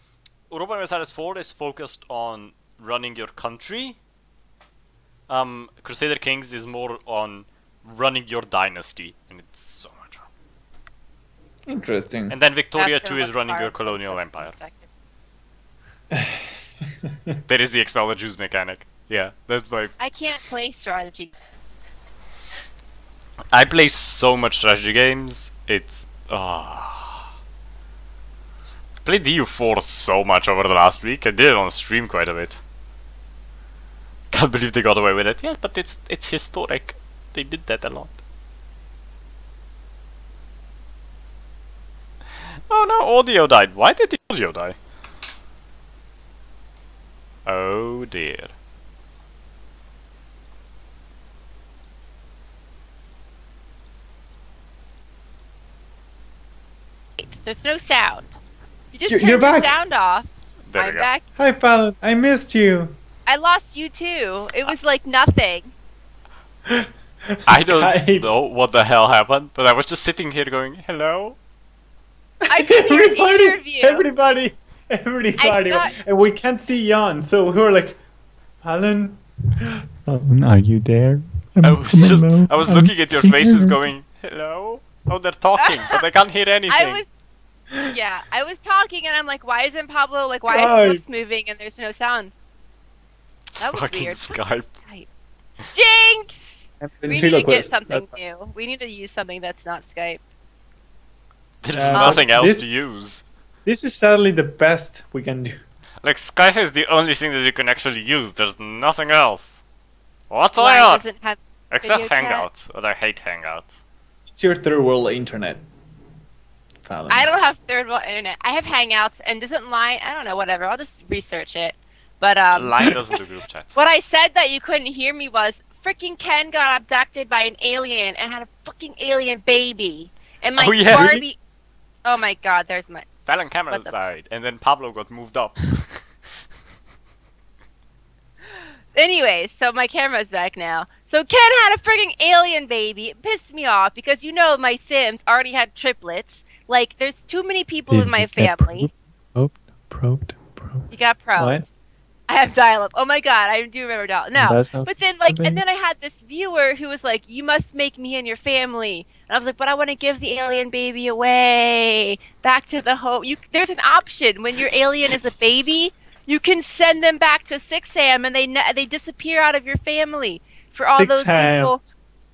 Europa Universalis 4 is focused on running your country, Crusader Kings is more on running your dynasty, and it's so much fun. Interesting. And then Victoria That's 2 gonna is look running your hard. colonial empire. That is the expel the Jews mechanic. Yeah, that's my. I can't play strategy. I play so much strategy games. It's I played DU4 so much over the last week. I did it on stream quite a bit. Can't believe they got away with it. Yeah, but it's historic. They did that a lot. Oh no, audio died. Why did the audio die? Oh dear. There's no sound. You just You're turned the back. sound off. There we I'm go. back. Hi, Fallon. I missed you. I lost you too. It was like nothing. I don't Skype. know what the hell happened, but I was just sitting here going, hello? I couldn't hear either of you. Everybody, Everybody, thought- and we can't see Jan, so we were like, Alan, are you there? I was looking at your faces going, hello? Oh, they're talking, but I can't hear anything. I was talking and I'm like, why isn't Pablo, like, why Skype. is lips moving and there's no sound? That was Fucking weird. Skype. Jinx! We need to get Ventriloquist, something that's- new. We need to use something that's not Skype. There's Uh, nothing else this- to use. This is sadly the best we can do. Like, Skype is the only thing that you can actually use. There's nothing else. What's Why on? doesn't have Except video chat? Hangouts. But I hate Hangouts. It's your third world internet. Fallon. I don't have third world internet. I have Hangouts and doesn't Line. I don't know. Whatever. I'll just research it. But Line doesn't do group chats. what I said that you couldn't hear me was freaking Ken got abducted by an alien and had a fucking alien baby. And my Oh, yeah. Barbie. Oh my God! There's my. Fallon cameras What the- died, and then Pablo got moved up. Anyways, so my camera's back now. So Ken had a freaking alien baby. It pissed me off because you know my Sims already had triplets. Like, there's too many people in my family. Probed. You got probed. What? I have dial-up. Oh my God, I do remember dial-up. No, That's how- but then like, happened. and then I had this viewer who was like, "You must make me and your family," and I was like, "But I want to give the alien baby away back to the home." There's an option when your alien is a baby. You can send them back to 6am and they disappear out of your family. For all those 6am. people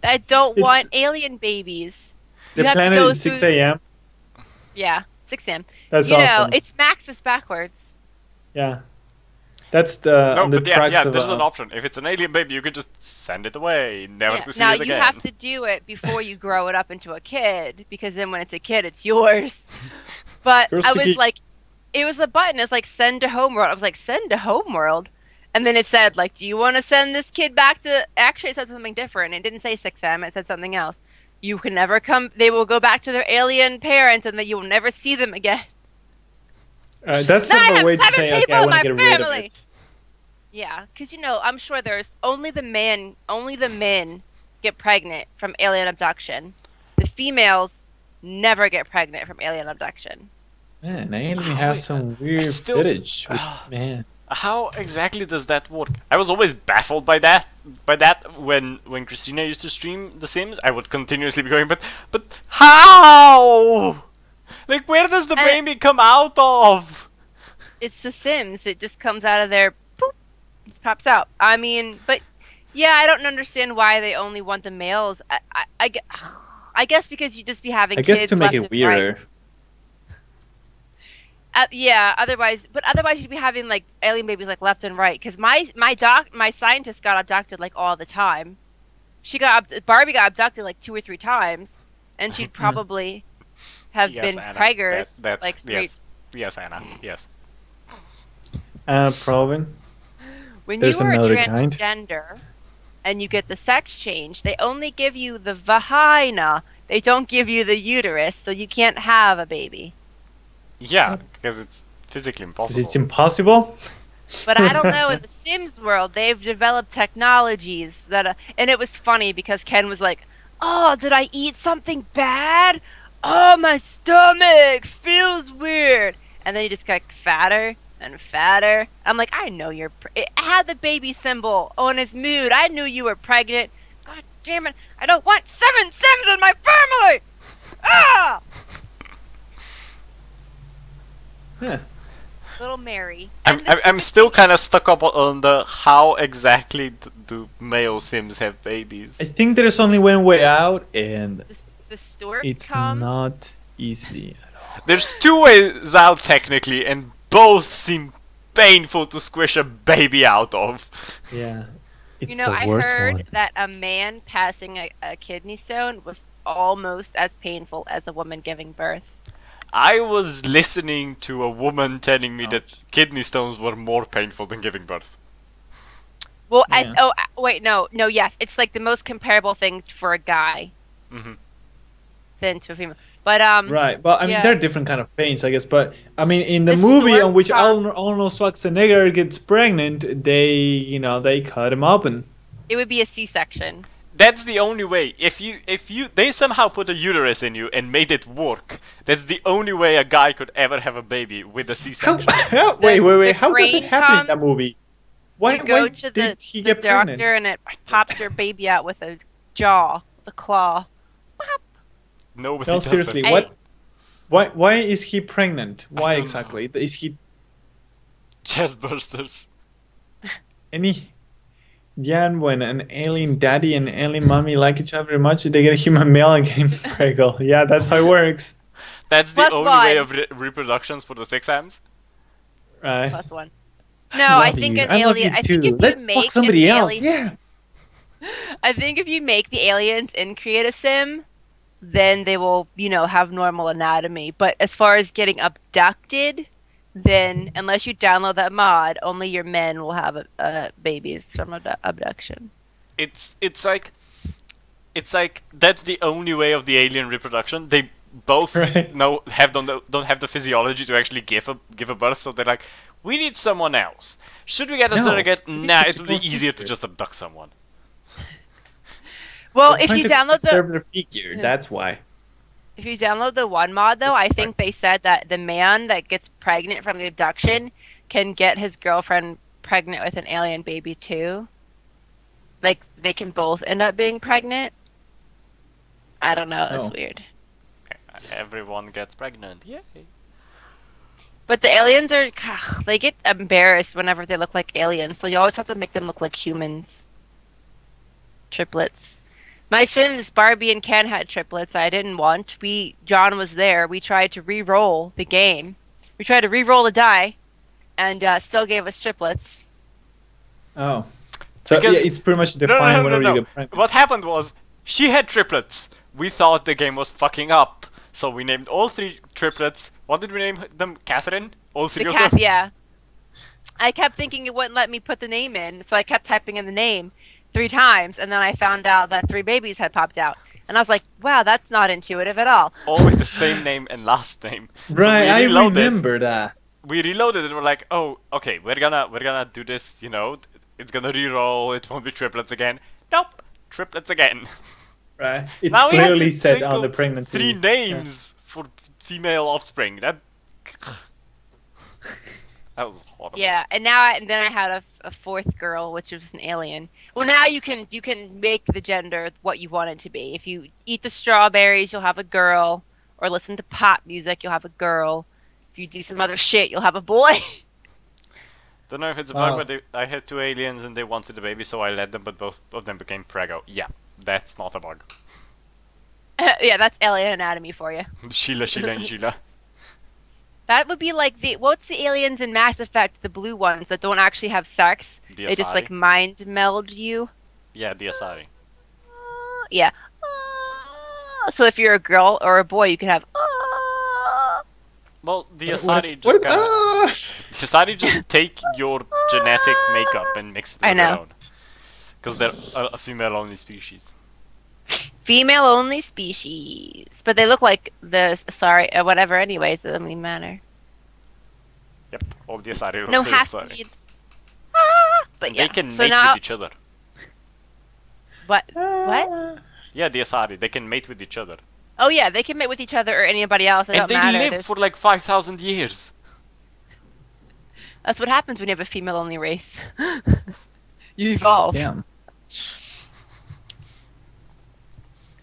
that don't It's- want alien babies. The You have to planet go is 6 through- a.m. Yeah, 6am. That's You know, awesome. it's Maxis backwards. Yeah. That's the No, on the but yeah, tracks of there's an option. If it's an alien baby, you can just send it away, never Yeah, to see now it again. you have to do it before you grow it up into a kid, because then when it's a kid, it's yours. But Yours I to was keep. like, it was a button. It's like send to homeworld. I was like, send to homeworld, and then it said like, do you want to send this kid back to? Actually, it said something different. It didn't say 6M. It said something else. You can never come. They will go back to their alien parents, and then you will never see them again. That's Now I sort of a have way to 7 say, okay, people I in want my to get rid of family. it. Yeah, because I'm sure there's only the men get pregnant from alien abduction. The females never get pregnant from alien abduction. Man, alien Oh, has wait, some weird still- fetish. With, man. How exactly does that work? I was always baffled by that. When Christina used to stream The Sims, I would continuously be going, but how? Like, where does the baby come out of? It's The Sims. It just comes out of their poop. It just pops out. I mean, but yeah, I don't understand why they only want the males. I guess because you just be having I kids guess to make left it and weirder. right. Yeah. Otherwise you'd be having like alien babies like left and right. Because my scientist got abducted like all the time. Barbie got abducted like 2 or 3 times, and she'd probably have Yes, been Anna. preggers That's like straight. yes, Anna. Yes. Probing. When There's you are another kind. transgender and you get the sex change, they only give you the vagina. They don't give you the uterus, so you can't have a baby. Yeah, because it's physically impossible. It's impossible. But I don't know, in the Sims world, they've developed technologies that... and it was funny because Ken was like, "Oh, did I eat something bad? Oh, my stomach feels weird." And then he just got fatter and fatter. I'm like, I know you're... It had the baby symbol on his mood. I knew you were pregnant. God damn it. I don't want 7 Sims in my family! Ah! Huh. Little Mary. I'm still kind of stuck up on the how exactly do male Sims have babies. I think there's only one way out, and The stork it's comes. not easy. There's 2 ways out technically, and both seem painful to squish a baby out of. Yeah. It's You know, the I worst heard one. that a man passing a kidney stone was almost as painful as a woman giving birth. I was listening to a woman telling me that kidney stones were more painful than giving birth. Well, Yeah. wait, no, yes, it's like the most comparable thing for a guy Hmm. than to a female. But Right, but I mean, yeah. there are different kind of pains, I guess. But I mean, in the The movie stork on which comes- Arnold Schwarzenegger gets pregnant, they cut him open. it would be a C-section. That's the only way. If they somehow put a uterus in you and made it work, that's the only way a guy could ever have a baby with a C-section. Wait. The How does it crane happen in that comes, movie? Why You go why to did the, he the get doctor pregnant? and it pops your baby out with a jaw, the claw. Nobody No, does seriously, that. why is he pregnant? Why don't exactly? Is he Chest bursters. any? Yeah, and when an alien daddy and alien mommy like each other very much, they get a human male and get pregnant. Yeah, that's how it works. That's the Plus only way one. of reproductions for the 6Ms. Right. Plus one. No, I Love think you. an I love alien. you I think too. if Let's you fuck make somebody an else. alien, Yeah. I think if you make the aliens and create a sim, then they will, have normal anatomy. But as far as getting abducted, then unless you download that mod, only your men will have babies from abduction. It's like that's the only way of the alien reproduction. They both Right. don't have the physiology to actually give a birth, so they're like, we need someone else. Should we get a No, surrogate? we need Nah, to it would be explore easier to future. just abduct someone. Well, They're if trying you to download conserve their figure, that's why. if you download the one mod though, That's I think they said that the man that gets pregnant from the abduction can get his girlfriend pregnant with an alien baby too. Like they can both end up being pregnant. I don't know, it's Oh. weird. Everyone gets pregnant. Yay! But the aliens are they get embarrassed whenever they look like aliens, so you always have to make them look like humans. Triplets. My Sims Barbie and Ken had triplets. I didn't want. John was there. We tried to re-roll the game. We tried to re-roll the die, and still gave us triplets. Oh. So Because- yeah, it's pretty much No, defined no, whenever no, you no. get pregnant. What happened was she had triplets. We thought the game was fucking up, so we named all three triplets. What did we name them? Catherine? All three The of cat, them. yeah. I kept thinking it wouldn't let me put the name in, so I kept typing in the name 3 times, and then I found out that 3 babies had popped out, and I was like, "Wow, that's not intuitive at all." All with the same name and last name. So Right, we I reloaded. remember that. We reloaded and we're like, oh, okay, we're gonna do this. It's gonna re-roll. It won't be triplets again. Nope, triplets again. Right. It's Now we had clearly to said think on of the pregnancy. 3 names for female offspring. That was horrible. Yeah, and then I had a 4th girl, which was an alien. Well, now you can make the gender what you want it to be. If you eat the strawberries, you'll have a girl, or listen to pop music, you'll have a girl. If you do some other shit, you'll have a boy. Don't know if it's a Wow. bug, but I had 2 aliens and they wanted a baby, so I let them, but both of them became preggo. Yeah, that's not a bug. Yeah, that's alien anatomy for you. Sheila, and Sheila. That would be like what's the aliens in Mass Effect, the blue ones that don't actually have sex? The They just Asari. like mind meld you. Yeah, the Asari. Yeah. So if you're a girl or a boy, you can have. Well, the What Asari is- just what is- kinda... ah! The Asari just take your genetic makeup and mix it with I their know. own. Because they're a female-only species. Female only species, but they look like whatever. Anyways, it doesn't really matter. Yep, all the Asari No look like half Asari. breeds. But They yeah. can so mate now with each other. what? What? Yeah, the Asari, they can mate with each other. Oh yeah, they can mate with each other or anybody else. It And don't they matter. live There's- for like 5,000 years. That's what happens when you have a female only race. You evolve. Damn.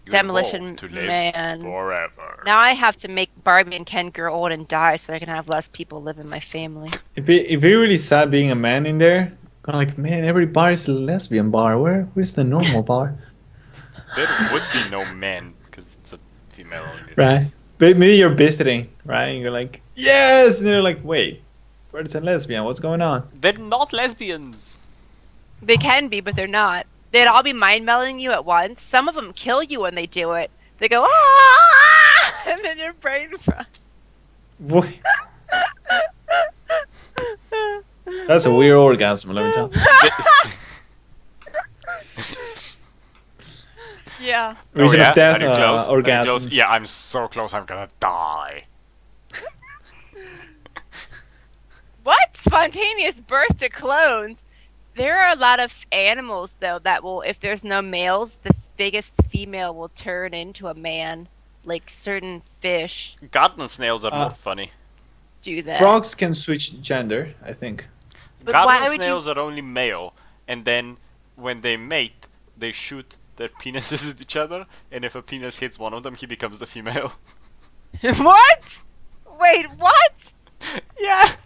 You Demolition evolve to live Man. forever. Now I have to make Barbie and Ken grow old and die so I can have less people live in my family. It'd be really sad being a man in there. Kind of like, man, every bar is a lesbian bar. Where's the normal bar? There would be no men, because it's a female only. Right. But maybe you're visiting, right? And you're like, yes! And they're like, wait, where's a lesbian? What's going on? They're not lesbians. They can be, but they're not. They'd all be mind melding you at once. Some of them kill you when they do it. They go, ah! And then your brain frosts. What? That's a weird orgasm, let me tell you. Yeah. Reason of death, Are you close? Are you orgasm. close? Yeah, I'm so close, I'm gonna die. What? Spontaneous birth to clones? There are a lot of animals though that will, if there's no males, the biggest female will turn into a man. Like certain fish Garden snails are Uh, more funny. do that. Frogs can switch gender, I think. But Garden why would snails are only male, and then when they mate, they shoot their penises at each other, and if a penis hits one of them, he becomes the female. What? Wait, what? Yeah!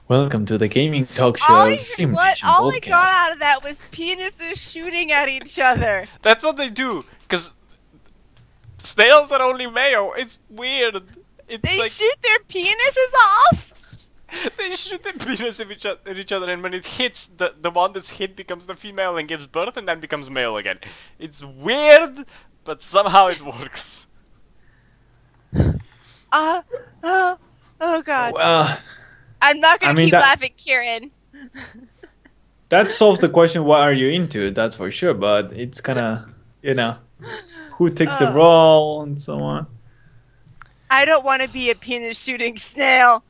Welcome to the gaming talk show, All I SimNation got podcast. out of that was penises shooting at each other. That's what they do, because snails are only male. It's weird. It's They like shoot their penises off? they shoot their penis at each other, and when it hits, the one that's hit becomes the female and gives birth, and then becomes male again. It's weird, but somehow it works. Oh god. Well, I'm not gonna I mean, keep that- laughing, Kieran. that solves the question, what are you into? That's for sure, but it's kind of, who takes the Oh. role and so on. I don't want to be a penis shooting snail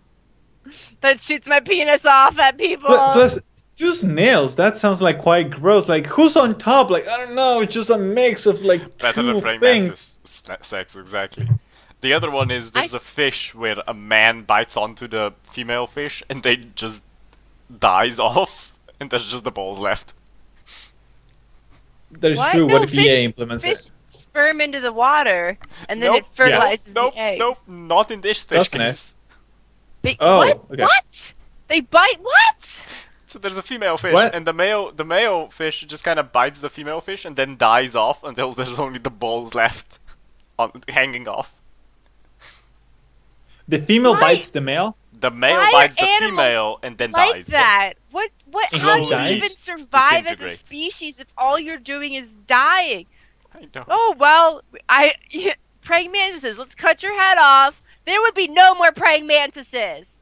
that shoots my penis off at people. Plus, two snails, that sounds like quite gross. Like, who's on top? Like, I don't know, it's just a mix of like Better two than praying things. mantis sex, exactly. The other one is there's a fish where a man bites onto the female fish and they just dies off, and there's just the balls left. That is What? true. No, What if fish- EA implements Fish it? sperm into the water, and then Nope. it fertilizes Nope, the eggs. nope, not in this fish Doesn't it? case. They, Oh, what? okay. What? They bite what? So there's a female fish, What? and the male fish just kind of bites the female fish and then dies off until there's only the balls left, hanging off. The female Why? bites the male? The male Why are bites the animals female and then Like dies. that? What? It How do you dies? even survive as a Disintegrates. species if all you're doing is dying? I know. Oh well, praying mantises. Let's cut your head off. There would be no more praying mantises.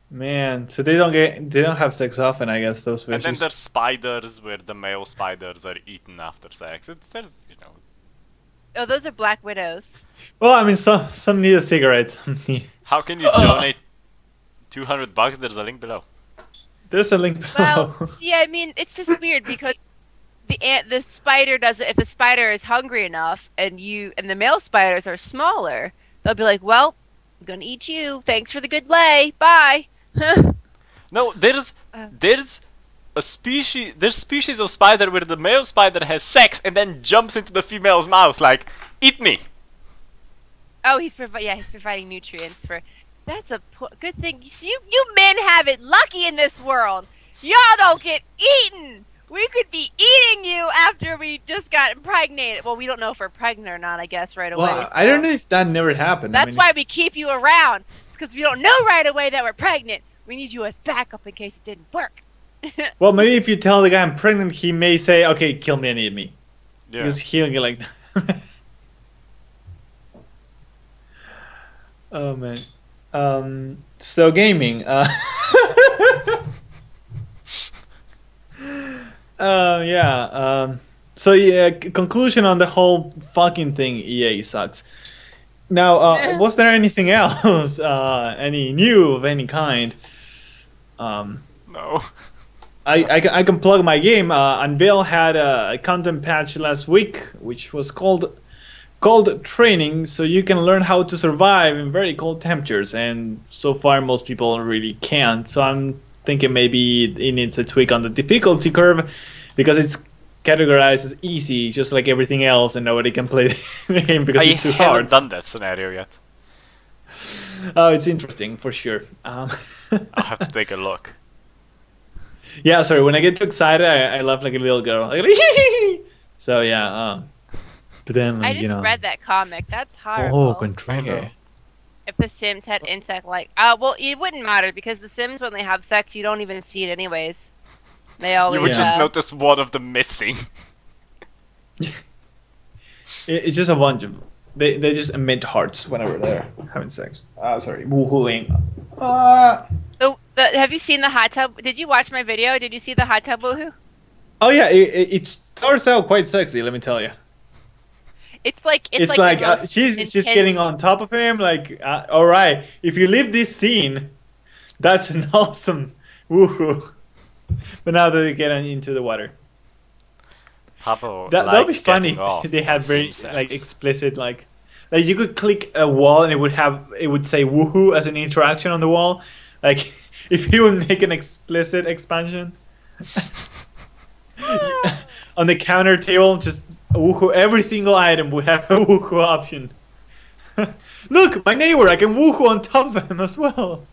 Man, so they don't have sex often, I guess, those And then fishes. there's spiders where the male spiders are eaten after sex. There's. Oh, those are black widows. Well, I mean, some need a cigarette. Some need... How can you donate $200? There's a link below. There's a link below. Well, see, I mean, it's just weird because the spider does it. If the spider is hungry enough, and the male spiders are smaller, they'll be like, "Well, I'm gonna eat you. Thanks for the good lay. Bye." No, there's a species. There's species of spider where the male spider has sex and then jumps into the female's mouth like, "Eat me." Oh, he's providing nutrients for. That's a good thing. You see, you men have it lucky in this world. Y'all don't get eaten. We could be eating you after we just got impregnated. Well, we don't know if we're pregnant or not, I guess, right away. Well, I don't know if that never happened. That's why we keep you around. It's because we don't know right away that we're pregnant. We need you as backup in case it didn't work. Well, maybe if you tell the guy I'm pregnant, he may say, "Okay, kill me and eat me," Yeah. because he'll get like. Oh man. So gaming. Yeah. So yeah. Conclusion on the whole fucking thing. EA sucks. Now, was there anything else? Any new of any kind? No. I can plug my game. Unveil had a content patch last week, which was called training, so you can learn how to survive in very cold temperatures. And so far, most people really can't. So I'm thinking maybe it needs a tweak on the difficulty curve, because it's categorized as easy, just like everything else, and nobody can play the game because it's too I haven't hard. done that scenario yet. Oh, it's interesting for sure. I'll have to take a look. Yeah, sorry. When I get too excited, I laugh like a little girl. So yeah. But then, I like, just you know. read that comic. That's Oh, horrible. contrary. If the Sims had insect-like, well, it wouldn't matter because the Sims, when they have sex, you don't even see it anyways. They always. You would just Yeah. notice one of them missing. It's just a bunch of. They just emit hearts whenever they're having sex. Sorry, woohooing. Have you seen the hot tub? Did you watch my video? Did you see the hot tub woohoo? Oh yeah, it starts out quite sexy. Let me tell you. It's like It's like, like the most she's intense- getting on top of him. Like, all right, if you leave this scene, that's an awesome Woohoo! But now that they get into the water, Pablo that'll be likes funny. getting off They on had very sim like sets. explicit like you could click a wall and it would say woohoo as an interaction on the wall. Like if you would make an explicit expansion on the counter table, just woohoo. Every single item would have a woohoo option. Look, my neighbor, I can woohoo on top of him as well.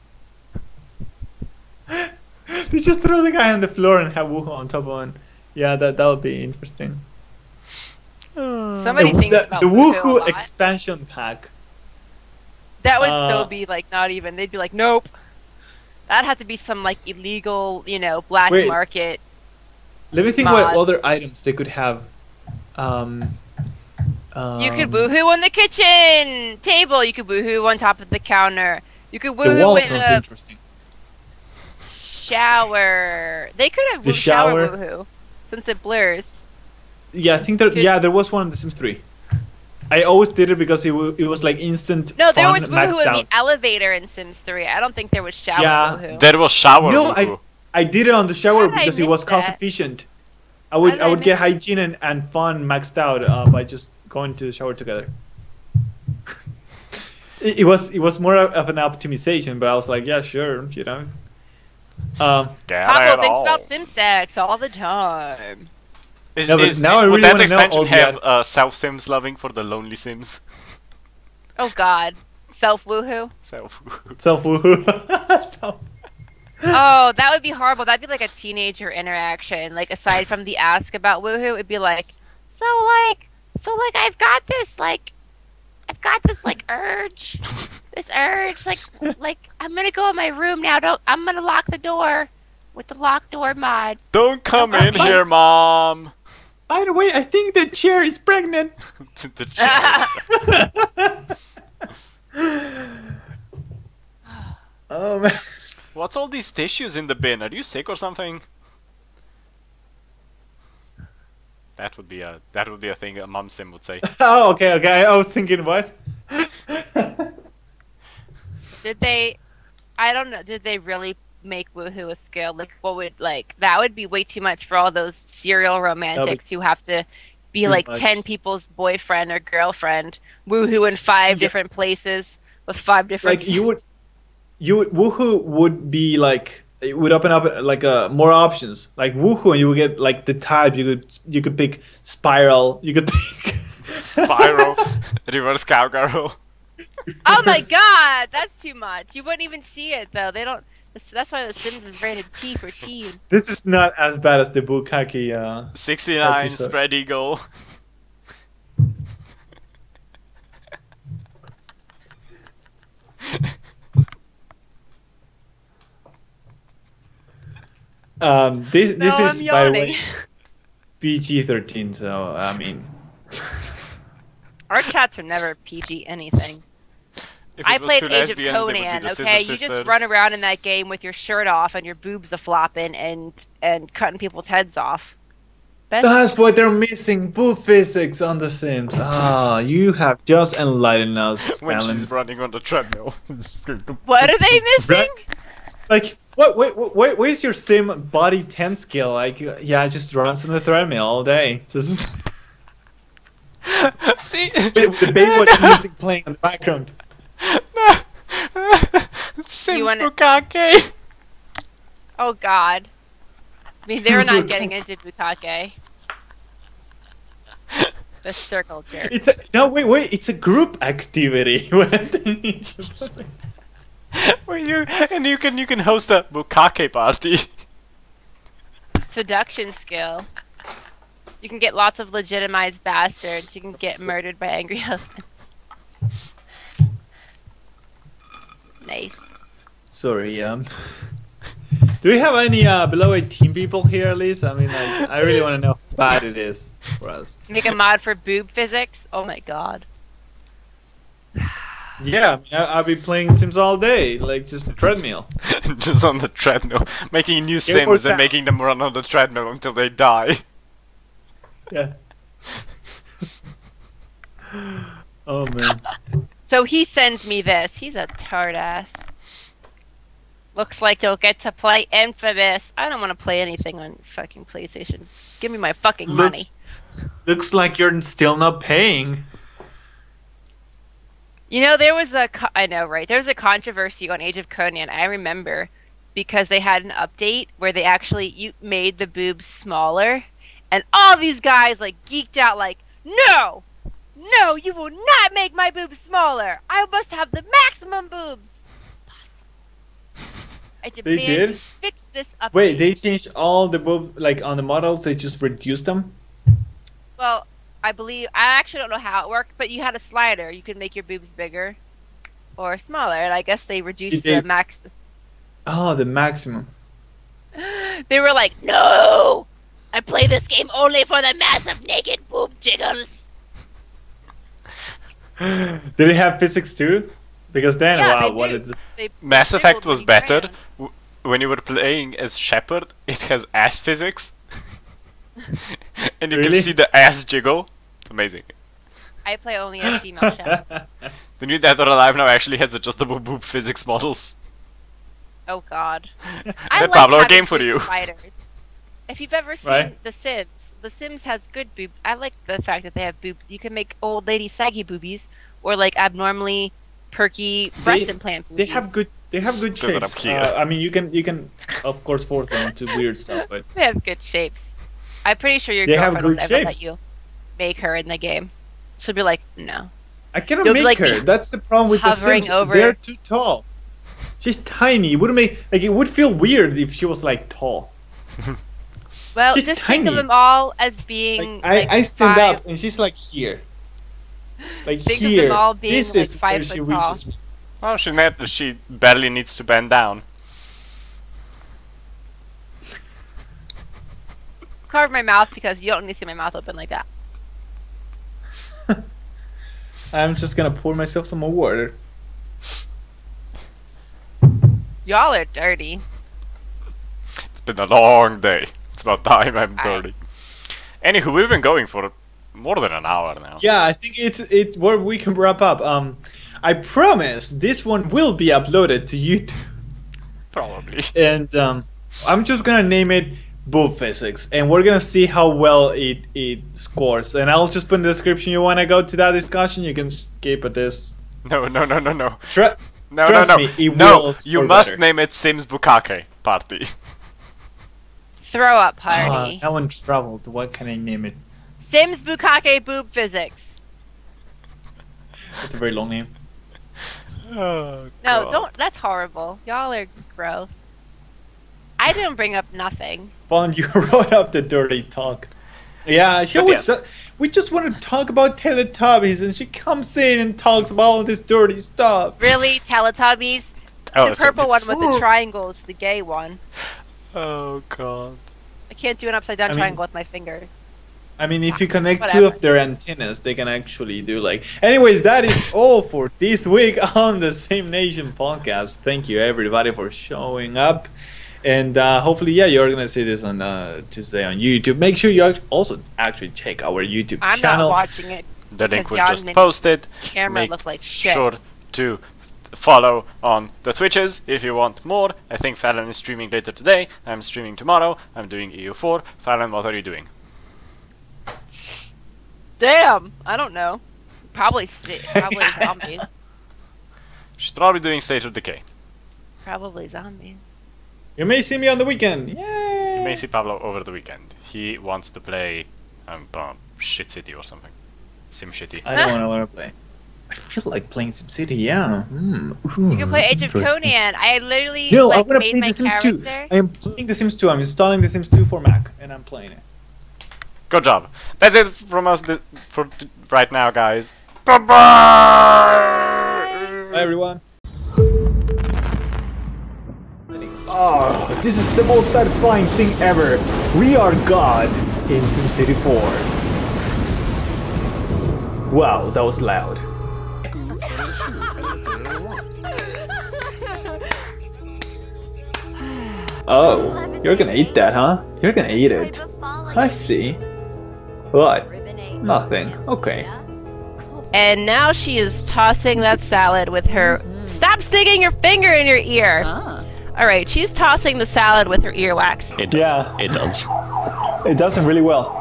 They just throw the guy on the floor and have woohoo on top of him. Yeah, that would be interesting. Somebody thinks The about Woohoo a woohoo lot. expansion pack. That would so Uh, be like not even. They'd be like, nope. That'd have to be some like illegal, black Wait. market. Let me think Mod. what other items they could have. You could woohoo on the kitchen table. You could woohoo on top of the counter. You could The wall woohoo in sounds a interesting. shower. They could have The shower shower? woohoo, since it blurs. Yeah, I think there was one in The Sims 3. I always did it because it was like instant No, there fun, was maxed woohoo in out. the elevator in Sims 3. I don't think there was shower Yeah. woohoo. There was shower No, woohoo. I did it on the shower How did I because it was miss cost that? efficient. I How would did I I would get miss hygiene and fun maxed out by just going to the shower together. It was more of an optimization, but I was like, yeah, sure, Get Taco it thinks all. about sim sex all the time. No, but now I would really that wanna know expansion all the have items. self sims loving for the lonely sims? Oh God, self woohoo. Self. Self woohoo. Self. Oh, that would be horrible. That'd be like a teenager interaction. Like aside from the ask about woohoo, it'd be like, so I've got this urge, like I'm gonna go in my room now. I'm gonna lock the door with the lock door mod. Don't come in here, mom. By the way, I think the chair is pregnant. The chair. Oh man. What's all these tissues in the bin? Are you sick or something? That would be a thing a mom sim would say. Oh, okay. I was thinking what? Did they? I don't know. Did they really make woohoo a skill? Like, what would that would be way too much for all those serial romantics who have to be too like much. 10 people's boyfriend or girlfriend, woohoo in 5 Yeah. different places with 5 different. Like you would woohoo would be like it would open up like more options. Like woohoo, and you would get like the type. You could pick spiral. You could pick Spiral. Reverse cowgirl. Oh my God, that's too much. You wouldn't even see it though. They don't. That's why The Sims is rated T for teen. This is not as bad as the Bukaki. 69 Episode. spread eagle. This No, is I'm by the yawning. way PG-13. So I mean, Our chats are never PG anything. If I it was played two Age of lesbians, they would be Conan. the Scissor Okay, you just Sisters. run around in that game with your shirt off and your boobs a flopping and cutting people's heads off. that's what they're missing. Boo physics on The Sims. Ah, you have just enlightened us, when Alan. she's running on the treadmill. It's just going to- What are they missing? Like, what? Wait, where's your sim body 10 skill? Like, yeah, it just runs on the treadmill all day. Just See? with the Baywatch music playing in the background. Sims You wanna- Bukake. Oh God. I mean, they're not getting into Bukake. The circle jerk. It's a no, wait. It's a group activity. Where you can host a Bukake party. Seduction skill. You can get lots of legitimized bastards. You can get murdered by angry husbands. Nice. Sorry. Do we have any below 18 people here, at least? I mean, like, I really want to know how bad it is for us. Make a mod for boob physics? Oh my God. Yeah, I mean, I'll be playing Sims all day, like just treadmill. Just on the treadmill. Making new Sims worked and out. making them run on the treadmill until they die. Yeah. Oh man. So he sends me this. He's a tart ass. Looks like you'll get to play Infamous. I don't want to play anything on fucking PlayStation. Give me my fucking money. Looks like you're still not paying. You know, there was I know, right? There was a controversy on Age of Conan, I remember, because they had an update where they actually made the boobs smaller, and all these guys, like, geeked out, like, no! No, you will not make my boobs smaller! I must have the maximum boobs! I demand They did? you fix this update. Wait, they changed all the boob, like, on the models, they just reduced them? Well, I actually don't know how it worked, but you had a slider. You could make your boobs bigger or smaller, and I guess they reduced the max. Oh, the maximum. They were like, no! I play this game only for the massive naked boob jiggles. Did it have physics too? Because then, Yeah, wow, what is it? Mass Effect was better. When you were playing as Shepard, it has ass physics. And you Really? can see the ass jiggle. It's amazing. I play only as female chef. The new Dead or Alive now actually has adjustable boob physics models. Oh god. Then Pablo, a game for you. Spiders. If you've ever seen Right. The Sims has good boob. I like the fact that they have boobs. You can make old lady saggy boobies or like abnormally perky breast implant boobies. They have good Give it up shapes. here. I mean, you can of course force them into weird stuff, but They have good shapes. I'm pretty sure your They have girlfriend will good never let shapes. you make her in the game. She'll be like, no. I cannot You'll be, make like, her. That's the problem with the hovering Sims. over- They're too tall. She's tiny. It wouldn't make like it would feel weird if she was like tall. Well, She's just think of tiny. them all as being. Like, I stand 5 up and she's like here. Like Think of here. them all being, this like, is 5 where foot she tall. reaches me. Well, she barely needs to bend down. Cover my mouth because you don't need to see my mouth open like that. I'm just gonna pour myself some more water. Y'all are dirty. It's been a long day. It's about time I'm Aye. dirty. Anywho, we've been going for more than an hour now. Yeah, I think it's where we can wrap up. I promise this one will be uploaded to YouTube, Probably. and I'm just gonna name it Boob Physics, and we're gonna see how well it scores. And I'll just put in the description. You wanna go to that discussion? You can skip at this. No. No, No, trust no. me, it No, will you score must better. name it Sims Bukake Party. Throw up party. That one traveled. What can I name it? Sims Bukake Boob Physics. That's a very long name. Oh, No, God. don't. That's horrible. Y'all are gross. I didn't bring up nothing. Well, you wrote up the dirty talk. Yeah, she But always. yes. We just want to talk about Teletubbies, and she comes in and talks about all this dirty stuff. Really, Teletubbies? Oh, The it's purple one it's- with the triangle is the gay one. Oh, God. I can't do an upside down I mean- triangle with my fingers. I mean, if you connect two Whatever. of their antennas, they can actually do like. Anyways, that is all for this week on the SimNation podcast. Thank you everybody for showing up, and hopefully, yeah, you're gonna see this on Tuesday on YouTube. Make sure you also actually check our YouTube I'm channel. not watching it. The link was Because just Jan posted. Camera Make looked like shit. Sure to follow on the Twitches if you want more. I think Fallon is streaming later today. I'm streaming tomorrow. I'm doing EU4. Fallon, what are you doing? Damn, I don't know. Probably zombies. She's probably doing State of Decay. Probably zombies. You may see me on the weekend. Yay! You may see Pablo over the weekend. He wants to play Shit City or something. Sim Shitty. I don't want to play. I feel like playing SimCity. Yeah. You can play Age of Conan. I literally No, I like, want to made play my The Sims 2. character. I am playing The Sims 2. I'm installing The Sims 2 for Mac, and I'm playing it. Good job. That's it from us for right now, guys. Bye-bye! Bye, everyone. Oh, this is the most satisfying thing ever. We are God in SimCity 4. Wow, that was loud. Oh, you're gonna eat that, huh? You're gonna eat it. I see. What? Nothing. Okay. And now she is tossing that salad with her. Stop sticking your finger in your ear. All right, she's tossing the salad with her earwax. It does. Yeah. It does. It does them really well.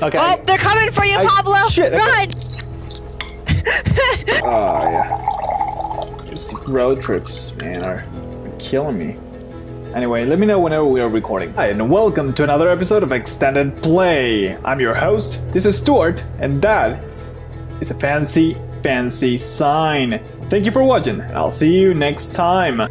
Okay. Oh, they're coming for you, Pablo! Shit, Run! Oh, yeah. These road trips, man, are killing me. Anyway, let me know whenever we are recording. Hi, and welcome to another episode of Extended Play. I'm your host, this is Stuart, and that is a fancy, fancy sign. Thank you for watching, and I'll see you next time.